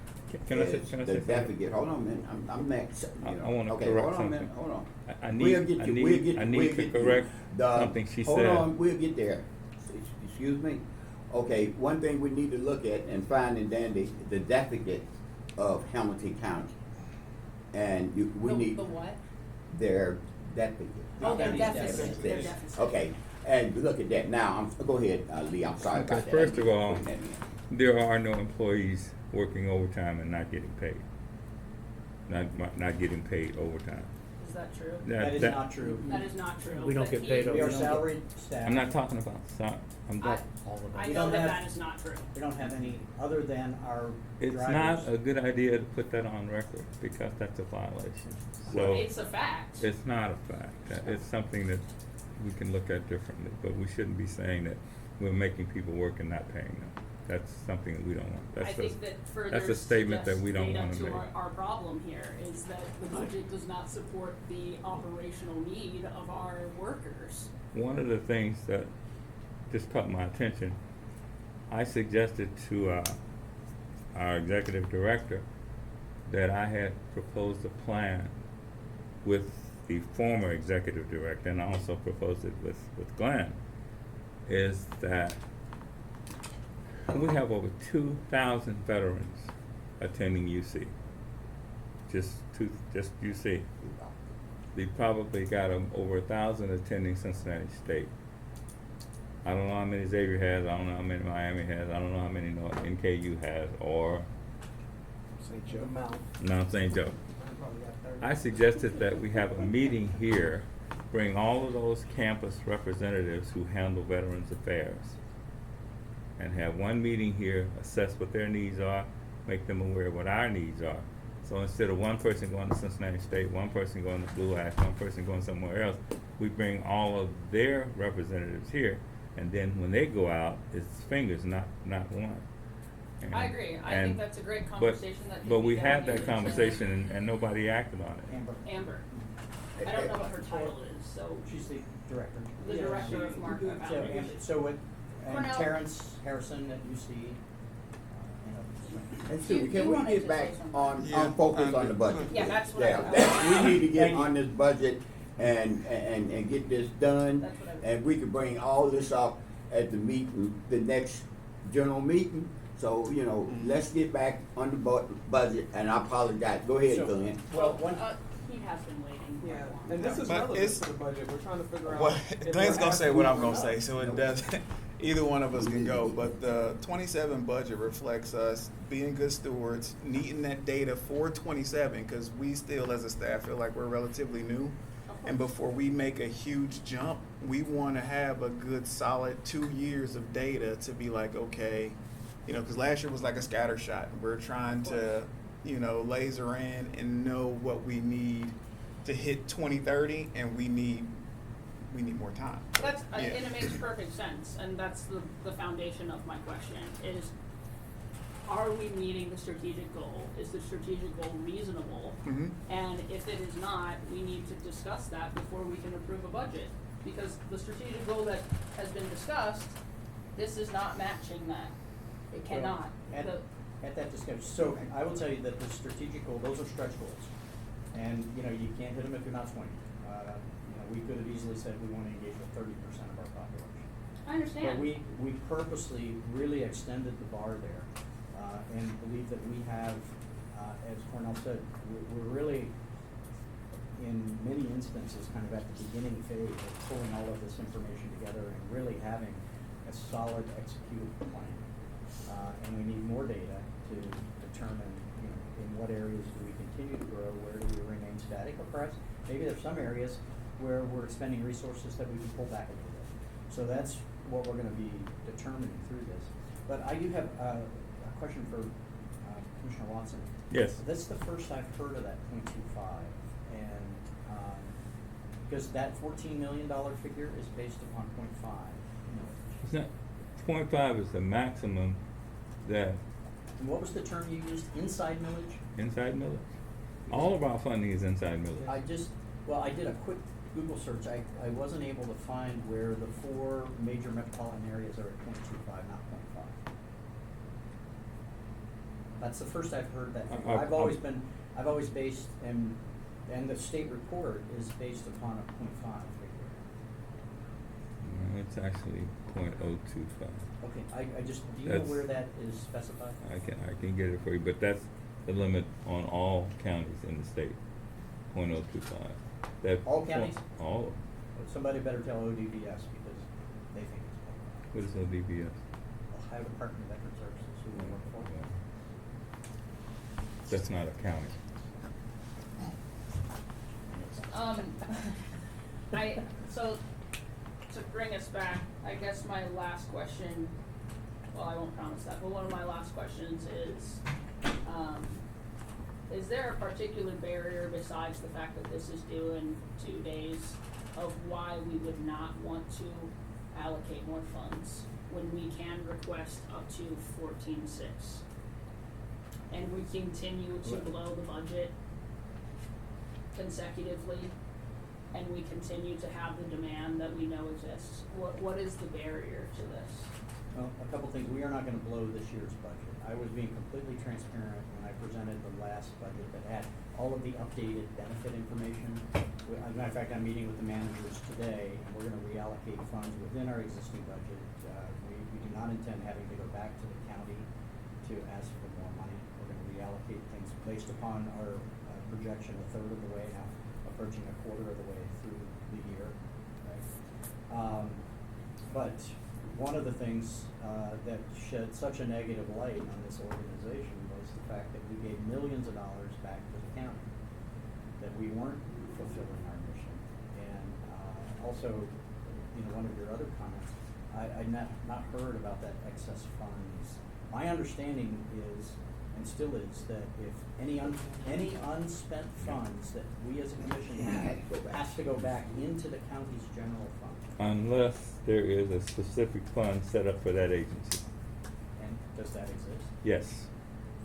Can I say- is can I the say something? deficit. Hold on a minute, I'm next. I you know. wanna Okay, correct hold on a minute, something. hold on. I We'll get you, we'll get I you, need we'll to get you. correct something she said. Hold on, we'll get there. Excuse me? Okay, one thing we need to look at and find in Dandy, the deficit of Hamilton County. And we need The what? their deficit. Oh, their County's deficit. Their deficit. Okay, and look at that. Now, go ahead, Lee, I'm sorry Okay, about that. first of all, Putting that in. there are no employees working overtime and not getting paid. Not getting paid overtime. Is that true? That is not true. That is not true. We don't But get he- paid We are don't get- salaried staff. I'm not talking about, I'm I, not, all of I it. We know don't that have, that is not true. we don't have any, other than our it's drivers. not a good idea to put that on record because that's a violation. So It's a fact. it's not a fact. It's something that we can look at differently, but we shouldn't be saying that we're making people work and not paying them. That's something that we don't want. I think that further that's a statement that we don't suggests wanna data make. to our problem here is that the budget does not support the operational need of our workers. One of the things that just caught my attention, I suggested to our executive director that I had proposed a plan with the former executive director, and I also proposed it with Glenn, is that we have over 2,000 veterans attending UC. Just UC. We probably got over 1,000 attending Cincinnati State. I don't know how many Xavier has, I don't know how many Miami has, I don't know how many NKU has, or St. Joe. Mount St. Joe. I suggested that we have a meeting here, bring all of those campus representatives who handle Veterans Affairs, and have one meeting here, assess what their needs are, make them aware of what our needs are. So instead of one person going to Cincinnati State, one person going to Blue Ash, one person going somewhere else, we bring all of their representatives here, and then when they go out, it's fingers, not one. I agree. I think that's a great but- conversation that can But be we had delegated that to conversation and nobody acted on it. Amber. I don't know what her title is, so She's the director. the director of market So, evaluation. so what, and Cornell. Terrence Harrison at UC, And Sue, You can we wanted get to back say something. on, Yeah, focus on the budget? Yeah, that's what Yeah, I we need to get Thank you. on this budget and get this done. That's what I was- And we can bring all this up at the meeting, the next general meeting. So, you know, let's get back on the budget, and I apologize. Go ahead, So- Glenn. well, one, He has been waiting. Yeah, quite a long and this time. is But relevant it's- to the budget. We're trying to figure out. Well, if Glenn's we're gonna say asking what I'm for gonna enough. say, so it doesn't, either one of us can go, but the 27 budget reflects us being good stewards, needing that data for 27, cause we still as a staff feel like we're relatively new. And before we make a huge jump, we wanna have a good solid 2 years of data to be like, okay, you know, cause last year was like a scatter shot. We're trying to, you know, laser in and know what we need to hit 2030, and we need more time. That's, Yeah. and it makes perfect sense, and that's the foundation of my question, is are we meeting the strategic goal? Is the strategic goal reasonable? Mhm. And if it is not, we need to discuss that before we can approve a budget. Because the strategic goal that has been discussed, this is not matching that. It cannot. At, The- at that discussion, so I will tell you that the strategic goal, those are stretch goals. And, you know, you can't hit them if you're not swinging. You know, we could have easily said we want to engage with 30% of our population. I understand. But we purposely really extended the bar there, and believe that we have, as Cornell said, we're really, in many instances, kind of at the beginning phase of pulling all of this information together and really having a solid executed plan. And we need more data to determine, you know, in what areas do we continue to grow, where do we remain static, or perhaps maybe there's some areas where we're expending resources that we can pull back a little bit. So that's what we're gonna be determining through this. But I do have a question for Commissioner Watson. Yes. That's the first I've heard of that 0.25, and, because that $14 million figure is based upon 0.5 millage. It's not, 0.5 is the maximum that And what was the term you used, inside millage? inside millage. All of our funding is inside millage. I did a quick Google search, I wasn't able to find where the 4 major metropolitan areas are at 0.25, not 0.5. That's the first I've heard that. I've always based, and the state report is based upon a 0.5 figure. No, it's actually 0.025. Okay, I just, do you know where that is specified? I can get it for you, but that's the limit on all counties in the state, 0.025. That All counties? All of them. Somebody better tell ODVS because they think it's 0.5. What is ODBS? Ohio Department of Veteran Services, who we work for. Yeah. That's not a county. So, to bring us back, I guess my last question, well, I won't promise that, but one of my last questions is there a particular barrier besides the fact that this is due in 2 days of why we would not want to allocate more funds when we can request up to 14.6? And we continue to blow the budget consecutively, and we continue to have the demand that we know exists. What is the barrier to this? Well, a couple things. We are not gonna blow this year's budget. I was being completely transparent when I presented the last budget that had all of the updated benefit information. As a matter of fact, I'm meeting with the managers today, and we're gonna reallocate funds within our existing budget. We do not intend having to go back to the county to ask for more money. We're gonna reallocate things based upon our projection a third of the way, now approaching a quarter of the way through the year, right? But one of the things that shed such a negative light on this organization was the fact that we gave millions of dollars back to the county, that we weren't fulfilling our mission. And also, one of your other comments, I'd not heard about that excess funds. My understanding is, and still is, that if any unspent funds that we as a commission have has to go back into the county's general fund. Unless there is a specific fund set up for that agency. And does that exist? Yes,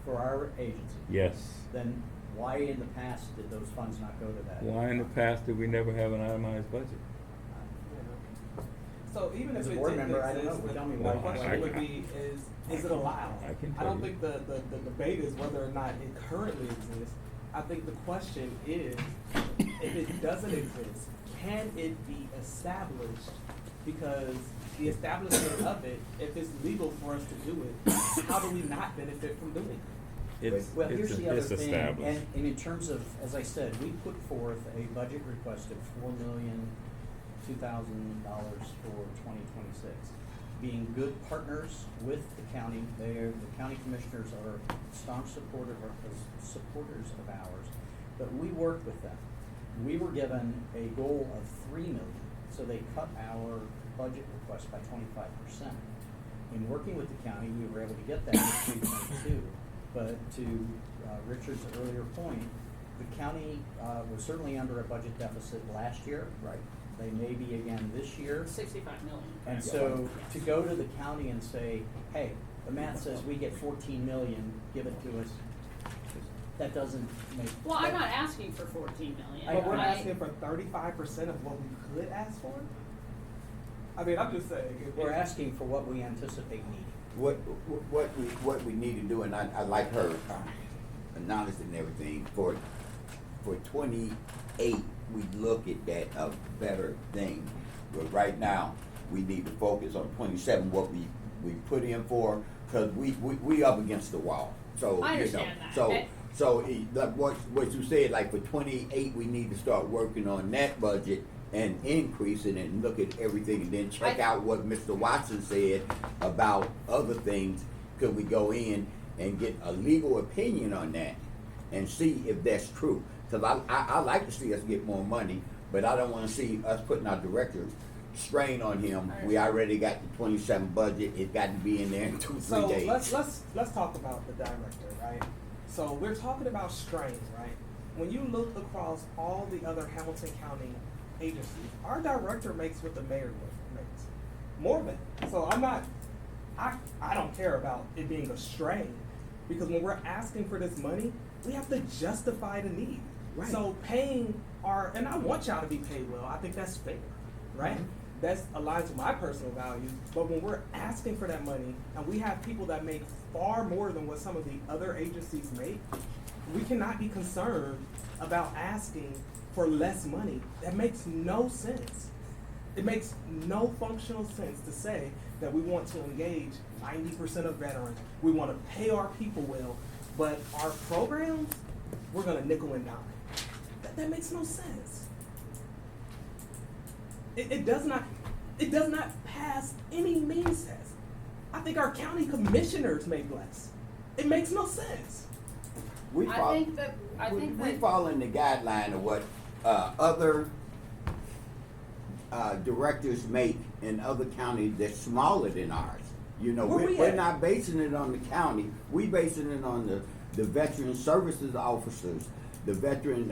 For our agency? yes. Then why in the past did those funds not go to that? Why in the past did we never have an itemized budget? So even As if a it board didn't member, I don't know. exist, Tell me the why. question would be, is it allowed? I can I tell don't you. think the debate is whether or not it currently exists. I think the question is, if it doesn't exist, can it be established? Because the establishment of it, if it's legal for us to do it, how do we not benefit from doing it? Well, here's the other it's thing, established. and in terms of, as I said, we put forth a budget request of $4,002,000 for 2026. Being good partners with the county, the county commissioners are staunch supporters of ours, but we work with them. We were given a goal of $3 million, so they cut our budget request by 25%. In working with the county, we were able to get that to 3.2. But to Richard's earlier point, the county was certainly under a budget deficit last year. Right. They may be again this year. 65 million. And so to go to the county and say, hey, the math says we get 14 million, give it to us, that doesn't make. Well, I'm not asking for 14 million. But we're I- asking for 35% of what we could ask for? I mean, I'm just saying. We're asking for what we anticipate needing. What we need to do, and I like her analysis and everything, for 28, we look at that a better thing. But right now, we need to focus on 27, what we put in for, because we up against the wall. So, I understand that. So like what you said, like for 28, we need to start working on that budget and increase it and look at everything, and then check out what Mr. Watson said about other things. Could we go in and get a legal opinion on that and see if that's true? Because I like to see us get more money, but I don't want to see us putting our director strain on him. We already got the 27 budget. It's got to be in there in 2-3 days. So let's talk about the director, right? So we're talking about strain, right? When you look across all the other Hamilton County agencies, our director makes what the mayor makes. More than. So I don't care about it being a strain, because when we're asking for this money, we have to justify the need. Right. So paying and I want y'all to be paid well, I think that's fair, right? Mm-hmm. That's aligned to my personal values. But when we're asking for that money, and we have people that make far more than what some of the other agencies make, we cannot be concerned about asking for less money. That makes no sense. It makes no functional sense to say that we want to engage 90% of veterans. We want to pay our people well, but our programs, we're going to nickel and dime. That makes no sense. It does not pass any means test. I think our county commissioners make less. It makes no sense. We I fall think that in the guideline of what other directors make in other counties that's smaller than ours. You know, Where we we're at? not basing it on the county, we basing it on the veteran services officers, the veteran,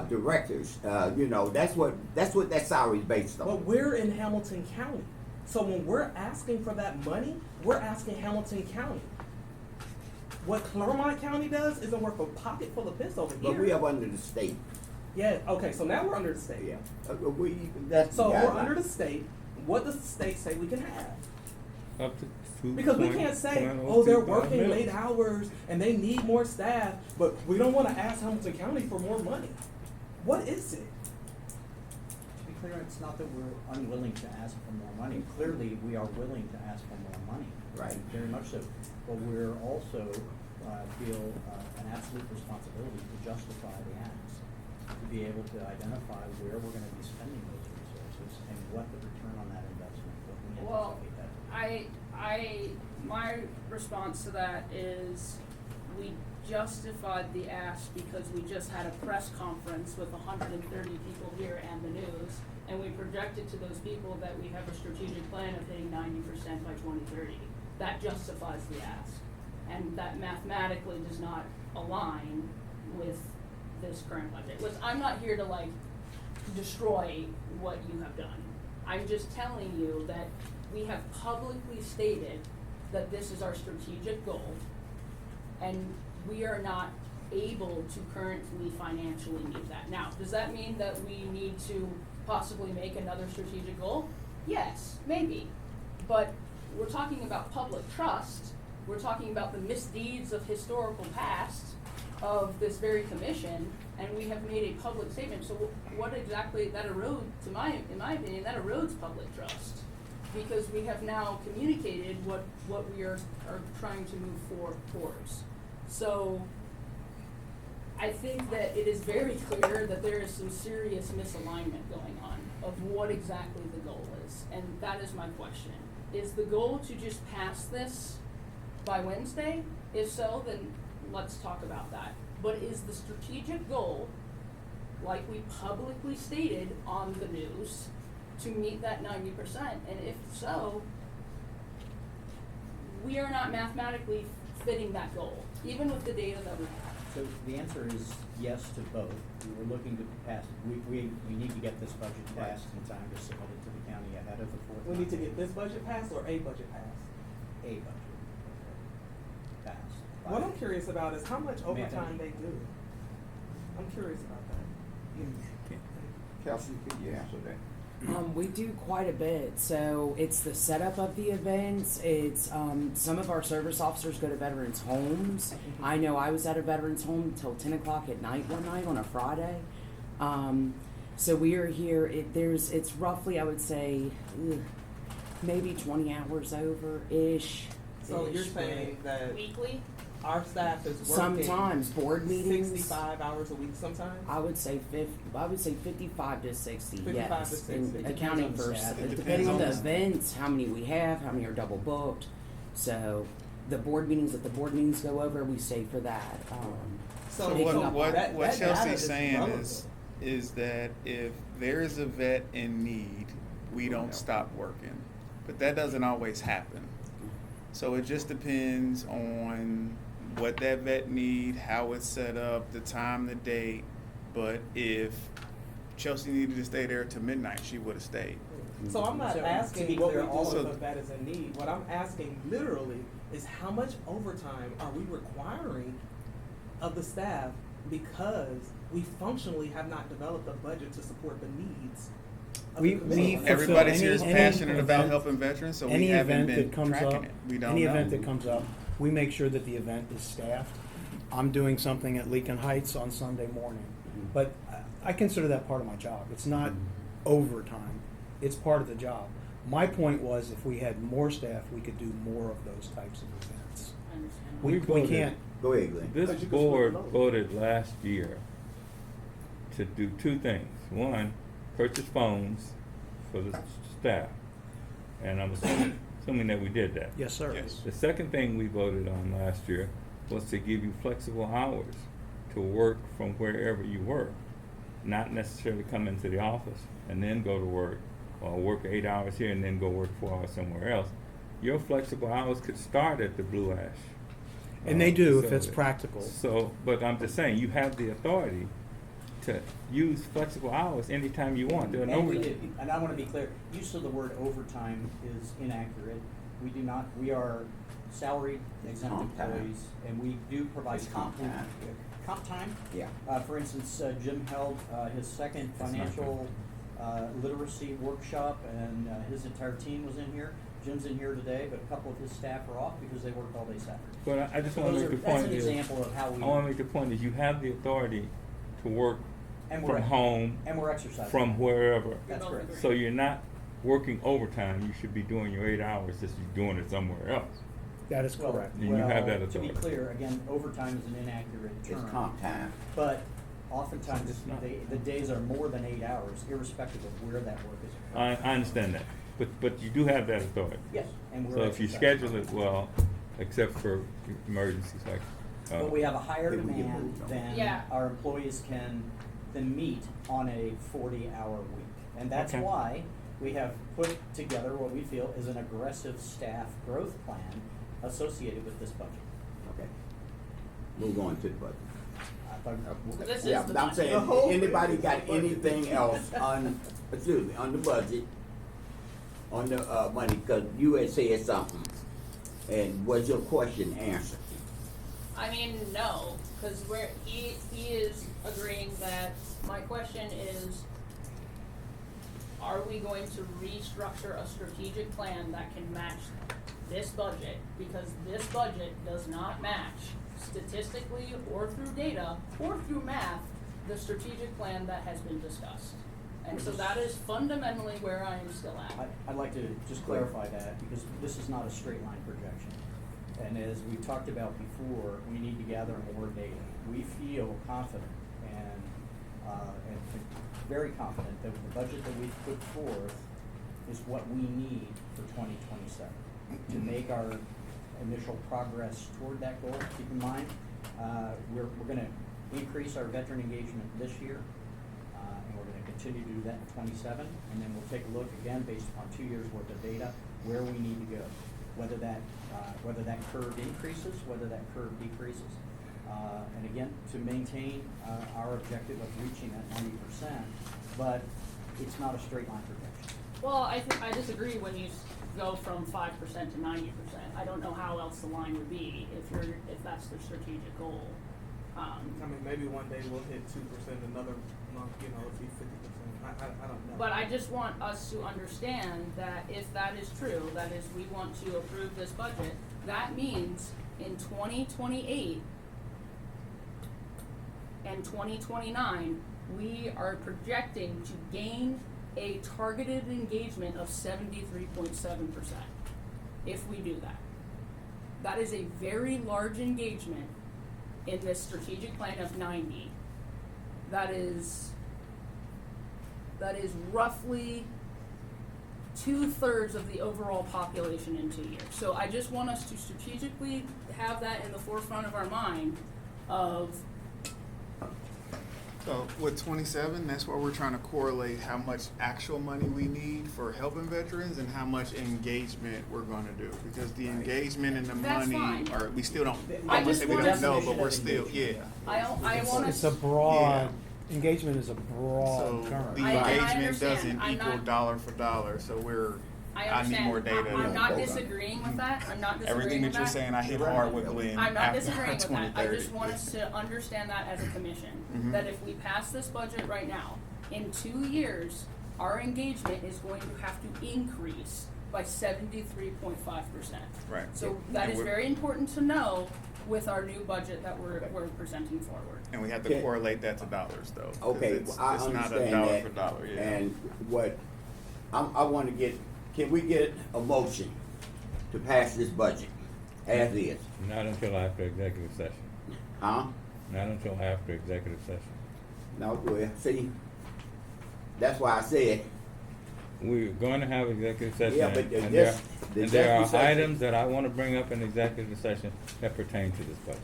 directors, you know, that's what that salary is based on. But we're in Hamilton County. So when we're asking for that money, we're asking Hamilton County. What Clermont County does isn't worth a pocket full of piss over here. But we are under the state, Yeah, okay, so now we're under the state. yeah. That's the So if we're guideline. under the state, what does the state say we can have? Up to 2. Because we can't say, oh, they're working late hours and they need more staff, but we don't wanna ask Hamilton County for more money. What is it? To be clear, it's not that we're unwilling to ask for more money. Clearly, we are willing to ask for more money. Right. Very much so. But we're also, feel an absolute responsibility to justify the acts, to be able to identify where we're gonna be spending those resources and what the return on that investment, what we Well, anticipate that. my response to that is we justified the ask because we just had a press conference with 130 people here and the news, and we projected to those people that we have a strategic plan of hitting 90% by 2030. That justifies the ask, and that mathematically does not align with this current budget. Which I'm not here to like destroy what you have done. I'm just telling you that we have publicly stated that this is our strategic goal, and we are not able to currently financially meet that. Now, does that mean that we need to possibly make another strategic goal? Yes, maybe. But we're talking about public trust, we're talking about the misdeeds of historical past of this very commission, and we have made a public statement. So what exactly, that erodes, in my opinion, that erodes public trust. Because we have now communicated what we are trying to move towards. So I think that it is very clear that there is some serious misalignment going on of what exactly the goal is. And that is my question. Is the goal to just pass this by Wednesday? If so, then let's talk about that. But is the strategic goal, like we publicly stated on the news, to meet that 90%? And if so, we are not mathematically fitting that goal, even with the data that we have. So the answer is yes to both. We were looking to pass, we need to get this budget passed in time to submit it to the county ahead of the 4th. We need to get this budget passed or a budget passed? A budget passed. What I'm curious about is how much overtime they do. I'm curious about that. Kelsey, could you answer that? We do quite a bit. So it's the setup of the events. It's some of our service officers go to veterans' homes. I know I was at a veterans' home until 10 o'clock at night one night on a Friday. So we are here. It's roughly, I would say, maybe 20 hours over ish. So you're saying that Weekly? our staff is working Sometimes board meetings. 65 hours a week sometimes? I would say 55 to 60. 55 yes, to 60. and It accounting depends on for the staff. It depending on the depends on the- events, how many we have, how many are double booked. So the board meetings, if the board meetings go over, we stay for that. So Picking what up what on that- what that data Chelsea's is saying relevant. is that if there is a vet in need, we don't stop working. But that doesn't always happen. So it just depends on what that vet need, how it's set up, the time, the date. But if Chelsea needed to stay there till midnight, she would have stayed. So I'm not So, to asking be what clear, we do also- if a vet is in need. What I'm asking literally is how much overtime are we requiring of the staff because we functionally have not developed a budget to support the needs of We- the commission? we fulfill Everybody's here is any passionate about event- helping veterans, so we Any haven't event been that comes tracking up, it. We don't any know. event that comes up, we make sure that the event is staffed. I'm doing something at Leakin Heights on Sunday morning, but I consider that part of my job. It's not overtime, it's part of the job. My point was if we had more staff, we could do more of those types of events. I understand. We voted- can't, Go ahead, Glenn. This But you can board split it up. voted last year to do 2 things. One, purchase phones for the staff. And I'm assuming that we did that. yes, sir. Yes. The second thing we voted on last year was to give you flexible hours to work from wherever you were. not necessarily come into the office and then go to work, or work 8 hours here and then go work 4 hours somewhere else. Your flexible hours could start at the Blue Ash. And they do if it's facility. practical. So, but I'm just saying, you have the authority to use flexible hours anytime you want. There are no And we do, and I wanna be clear, use of the word overtime is inaccurate. We do not, we are salaried exempt Comp time. employees, and we do provide It's comp comp time. time. Comp time? Yeah. For instance, Jim held, his second That's not financial, literacy workshop, and, his entire team was in here. Jim's in here today, but a couple of his staff are off because they worked all day Saturday. But I just So want to those make are- the point That's an is, example of how we. I want to make the point is you have the authority to work And we're- from home, And we're exercising. from wherever. That's both correct. agree. So you're not working overtime, you should be doing your 8 hours, just you're doing it somewhere else. That is Well, correct. And you have that To be authority. clear, again, overtime is an inaccurate term. It's comp time. But oftentimes, It's not. the days are more than 8 hours, irrespective of where that work is I occurring. understand that, but you do have that authority. Yes, and we're So if you exercising. schedule it well, except for emergencies like, But we have a higher People get demand moved on. than Yeah. our employees can meet on a 40-hour week. And that's Okay. why we have put together what we feel is an aggressive staff growth plan associated with this budget. Okay. Move on to the budget. I thought- This Yeah, is the but I'm budget. saying, The whole anybody thing got is the budget. anything else on, excuse me, on the budget, on the, money, cause you had said something, and was your question answered? I mean, no, because he is agreeing that my question is, are we going to restructure a strategic plan that can match this budget? Because this budget does not match statistically or through data or through math, the strategic plan that has been discussed. And so that is fundamentally where I am still at. I'd like to just clarify that, because this is not a straight line projection. And as we talked about before, we need to gather more data. We feel confident and very confident that the budget that we've put forth is what we need for 2027 to make our initial progress toward that goal. Keep in mind, we're gonna increase our veteran engagement this year, and we're gonna continue to do that in 27, and then we'll take a look again based upon 2 years worth of data, where we need to go. Whether that curve increases, whether that curve decreases. And again, to maintain, our objective of reaching that 90%, but it's not a straight line projection. Well, I disagree when you go from 5% to 90%. I don't know how else the line would be if that's the strategic goal. I mean, maybe one day we'll hit 2%, another month, it'll be 50%. I don't know. But I just want us to understand that if that is true, that is, we want to approve this budget, that means in 2028 and 2029, we are projecting to gain a targeted engagement of 73.7% if we do that. That is a very large engagement in this strategic plan of 90. That is roughly 2/3 of the overall population in 2 years. So I just want us to strategically have that in the forefront of our mind of, So with 27, that's why we're trying to correlate how much actual money we need for helping veterans and how much engagement we're gonna do. Because the engagement and the That's money, fine. or we still don't, I I would just say we want don't us- know, but Definition we're of still, engagement. yeah. I want It's us. a broad, Yeah. engagement is a broad So term. the I engagement understand. doesn't I'm equal not- dollar for dollar, so I I need understand. more data. I'm not Hold on. disagreeing with that. I'm not disagreeing Everything with that you're that. saying, I hit hard with Glenn I'm not after disagreeing with that. I 2030. just want us to understand that as a commission, Mhm. that if we pass this budget right now, in 2 years, our engagement is going to have to increase by 73.5%. Right. So that And is we're- very important to know with our new budget that we're presenting forward. And we have to Okay. correlate that to dollars, though. 'cause Okay, it's I not a understand dollar that. for dollar, yeah. And what, I wanna get, can we get a motion to pass this budget as is? not until after executive session. Huh? Not until after executive session. No, well, see, that's why I said, We're going to have executive session, Yeah, but and this- there, the and there are executive session- items that I want to bring up in executive session that pertain to this budget.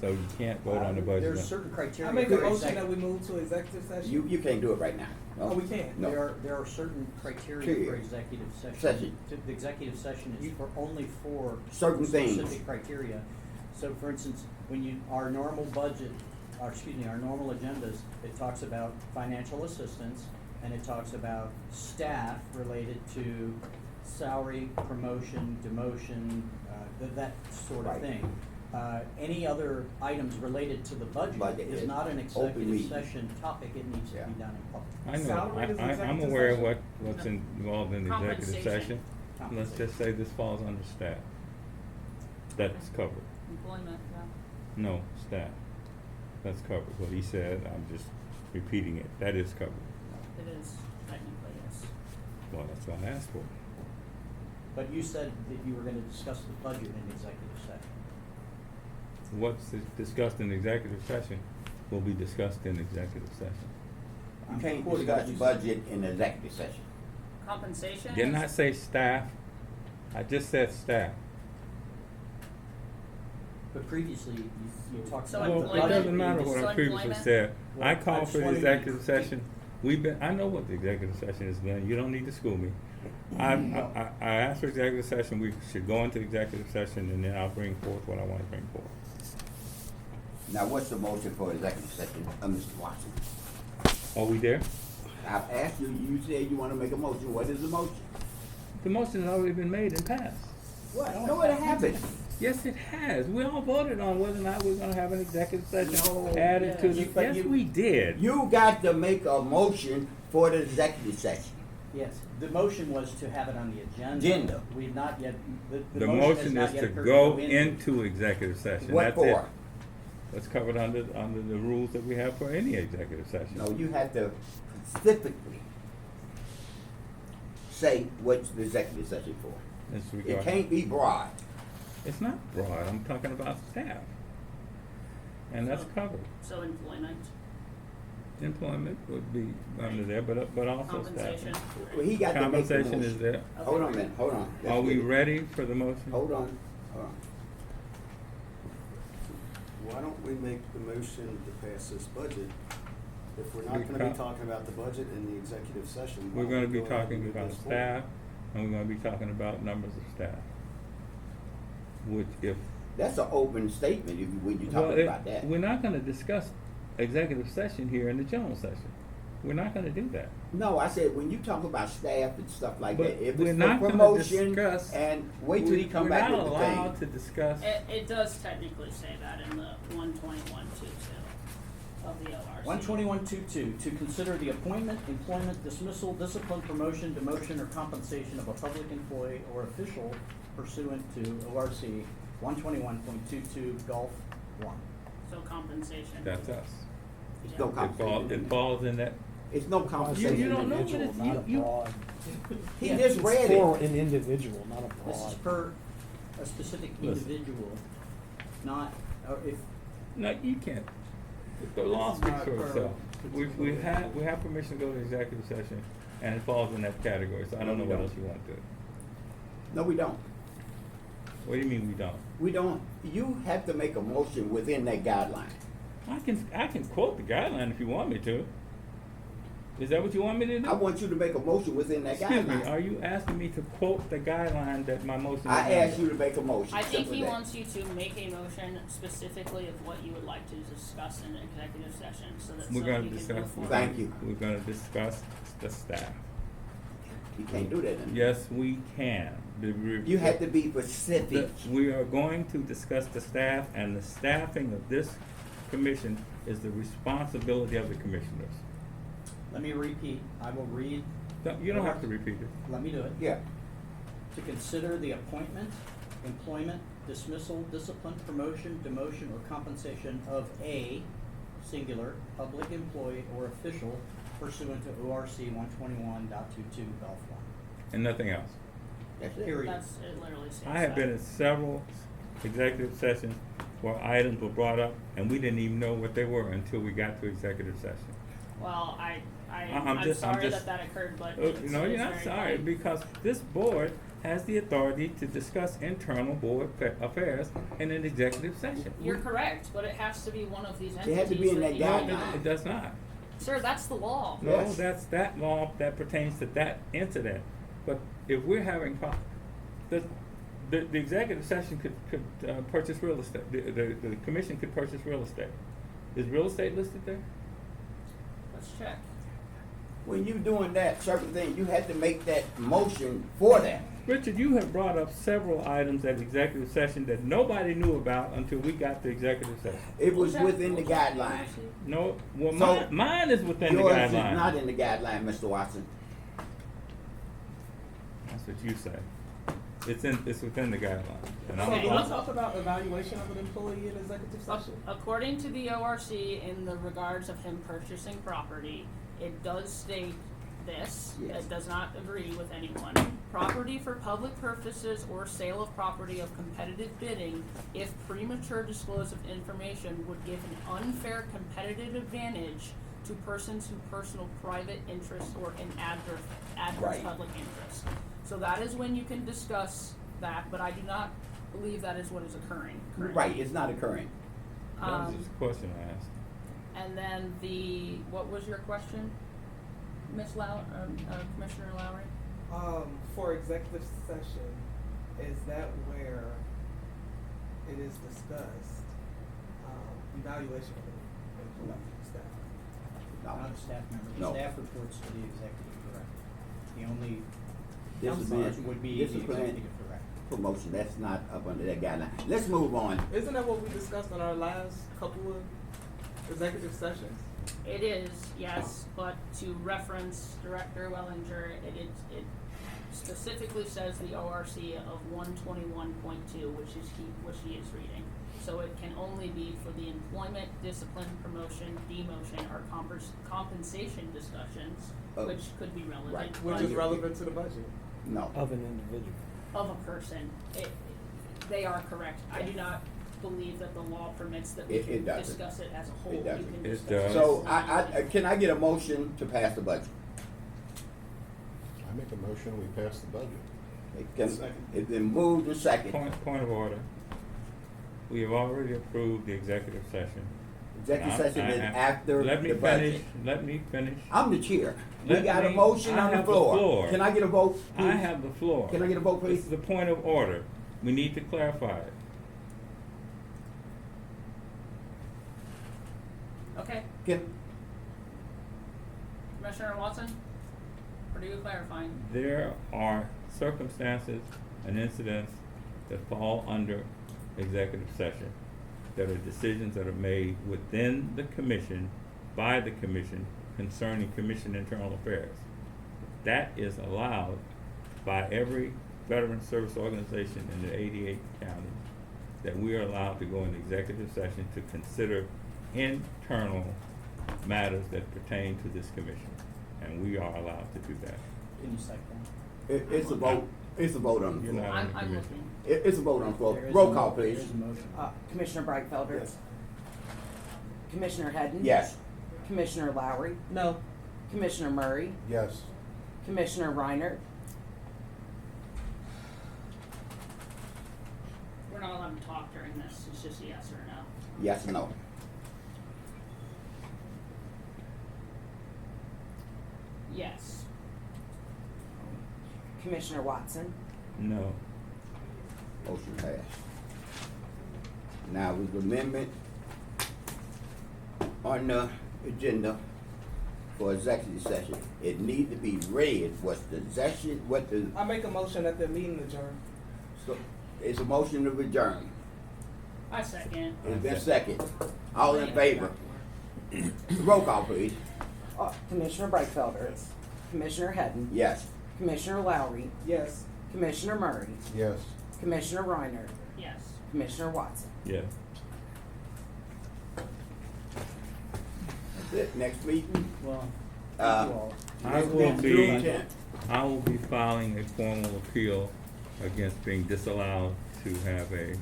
So you can't vote on the budget. There's certain criteria. I make a for motion that exec- we move to executive session. You can't do it right now. No? Oh, we can't. No. There are certain criteria Period. for executive session. Session. The executive session is for only for Certain things. specific criteria. So for instance, when our normal budget, our normal agendas, it talks about financial assistance and it talks about staff related to salary, promotion, demotion, that sort of Right. thing. Any other items related to the budget Budget is is not an open executive meeting. session topic, it needs to Yeah. be done in public. I know, Salary is I'm executive aware of session? what's involved in the executive Compensation. session. Let's just say this falls under staff. That's covered. Employment, yeah. No, staff. That's covered. What he said, I'm just repeating it. That is covered. It is technically, yes. Well, that's what I asked for. But you said that you were gonna discuss the budget in executive session. What's discussed in executive session will be discussed in executive session. You I'm can't quoting what discuss you budget in executive session. Compensation. Didn't I is- say staff? I just said staff. But previously, you talked So about. Well, the it employment- budget doesn't matter being what I So previously employment? said. I Well, I called just for the wanted to- executive session. I know what the executive session is, Glenn. You don't need to school me. I asked for executive session. We should go into executive session and then I'll bring forth what I want to bring forth. Now, what's the motion for executive session, Mr. Watson? Are we there? I've asked you, you said you wanna make a motion. What is the motion? The motion has already been made and passed. What? No, it happened. Yes, it has. We all voted on whether or not we're gonna have an executive session No, added to the, but yes, you- we did. You got to make a motion for the executive session. Yes, the motion was to have it on the agenda. Agenda. We've not yet, the The motion has motion not is yet to occurred go into executive session. What That's it. for? That's covered under the rules that we have for any executive session. No, you have to specifically say what's the executive session for. It's It regard- can't be broad. It's not broad, I'm talking about staff. And that's covered. So employment, Employment would be under there, but also compensation. staff. Well, he got to make the Compensation is motion. there. Hold on a minute, hold on. Let's Are we get it. ready for the motion? Hold on, hold on. Why don't we make the motion to pass this budget? If we're not gonna Becau- be talking about the budget in the executive session. why We're don't gonna we be go ahead and talking move about this forward? staff, and we're gonna be talking about numbers of staff. Which if, That's an open statement if you, when you're well, talking about that. we're not gonna discuss executive session here in the general session. We're not gonna do that. No, I said, when you talk about staff and stuff like But that, if we're it's not for gonna promotion, discuss- and wait till he come back with the We're not allowed to thing. discuss, It does technically say that in the 121.22 of the ORC. 121.22, to consider the appointment, employment, dismissal, discipline, promotion, demotion, or compensation of a public employee or official pursuant to ORC 121.22 Gulf 1. So compensation. that's us. It's no It compensation. falls in that, It's no you compensation. don't know what Individual, it's, not a you, broad. He Yeah, just It's read for it. an individual, not a This is broad. per a specific Listen. individual, not, or if, no, you can't. The law This is speaks not for per itself. We particular have permission to go to executive session, and it falls in that category, so I don't know what else you want to do. No, we don't. What do you mean we don't? We don't. You have to make a motion within that guideline. I can quote the guideline if you want me to. Is that what you want me to do? I want you to make a motion within that Excuse me, are guideline. you asking me to quote the guideline that my motion is I under? asked you to make a motion. I think Simple he as that. wants you to make a motion specifically of what you would like to discuss in executive session, so that We're so gonna you can discuss. move forward. Thank you. We're gonna discuss the staff. You can't do that. In Yes, we can. You have to be specific. We are going to discuss the staff, and the staffing of this commission is the responsibility of the commissioners. let me repeat, I will read, You don't have to repeat it. let me do it. Yeah. To consider the appointment, employment, dismissal, discipline, promotion, demotion, or compensation of a singular public employee or official pursuant to ORC 121.22 Gulf 1. And nothing else. That's it. Period. That's, it literally states I have that. been in several executive sessions where items were brought up, and we didn't even know what they were until we got to executive session. Well, I'm I'm sorry just- that occurred, but. No, it's you're not very sorry, funny. because this board has the authority to discuss internal board affairs in an executive session. You're correct, but it has to be one of these entities. It had to be in that you- No, guideline. it does not. Sir, that's the law. No, Yes. that's that law that pertains to that incident. But if we're having, the executive session could purchase real estate, the commission could purchase real estate. Is real estate listed there? Let's check. When you doing that certain thing, you had to make that motion for that. Richard, you have brought up several items at executive session that nobody knew about until we got to executive session. It was We'll check- within the we'll check guidelines. No, well, So, mine is within the Yours is guidelines. not in the guideline, Mr. Watson. That's what you say. It's within the guidelines. And So Okay. do we talk about evaluation of an employee in executive session? According to the ORC, in the regards of him purchasing property, it does state this. Yes. It does not agree with anyone. Property for public purposes or sale of property of competitive bidding, if premature disclose of information would give an unfair competitive advantage to persons who personal private interest or in adverse Right. public interest. So that is when you can discuss that, but I do not believe that is what is occurring currently. Right, it's not occurring. That was just a question I asked. And then what was your question, Commissioner Lowry? For executive session, is that where it is discussed, evaluation of an employee staff? No. Not a staff member, No. the staff reports to the executive director. The only Discipline- downside would be the discipline executive director. Promotion, that's not up under that guideline. Let's move on. Isn't that what we discussed in our last couple of executive sessions? It is, yes, but to reference Director Wellinger, it specifically says the ORC of 121.2, which he is reading. So it can only be for the employment, discipline, promotion, demotion, or compensation discussions, which could be relevant. Right. Which is relevant to the budget. No. Of an individual. Of a person. They are correct. I do not believe that the law permits that we It can doesn't. discuss it as a whole. It You doesn't. can It discuss does. So can I get a motion to pass the budget? I make a motion, we pass the budget. It's been moved and second. Point of order. We have already approved the executive session. Executive session is after Let me the budget. finish, let me finish. I'm the chair. We Let got a me- motion I on the have the floor. floor. Can I get a vote, please? I have the floor. Can I get a vote, This please? is the point of order. We need to clarify it. Okay, Commissioner Watson, for you clarifying. There are circumstances and incidents that fall under executive session. That are decisions that are made within the commission, by the commission, concerning commission internal affairs. That is allowed by every veteran service organization in the 88 counties, that we are allowed to go into executive session to consider internal matters that pertain to this commission. And we are allowed to do that. Can you cite that? It's a vote. It's a vote on the You're floor. not on the I'm commission. looking. It's a vote on the floor. There is Roll a call, mo- there please. is a motion. Commissioner Breitfelder? Yes. Commissioner Hedden? Yes. Commissioner Lowry? No. Commissioner Murray? Yes. Commissioner Reiner? We're not allowed to talk during this, it's just yes or no. Yes or no? Yes. Commissioner Watson? No. Motion passed. Now with the amendment on the agenda for executive session, it need to be read what's the session, what the, I make a motion that the meeting adjourn. so, it's a motion to adjourn. I second. It's been second. All in favor? Roll call, please. Commissioner Breitfelder? Commissioner Hedden? Yes. Commissioner Lowry? Yes. Commissioner Murray? Yes. Commissioner Reiner? Yes. Commissioner Watson? Yes. That's it. Next meeting? Well, Uh, thank you all. I next will meeting, June be, 10th. I will be filing a formal appeal against being disallowed to have a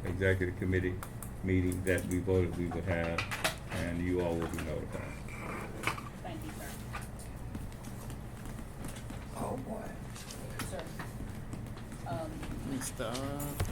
executive committee meeting that we voted we would have, and you all will be notified. Thank stuff.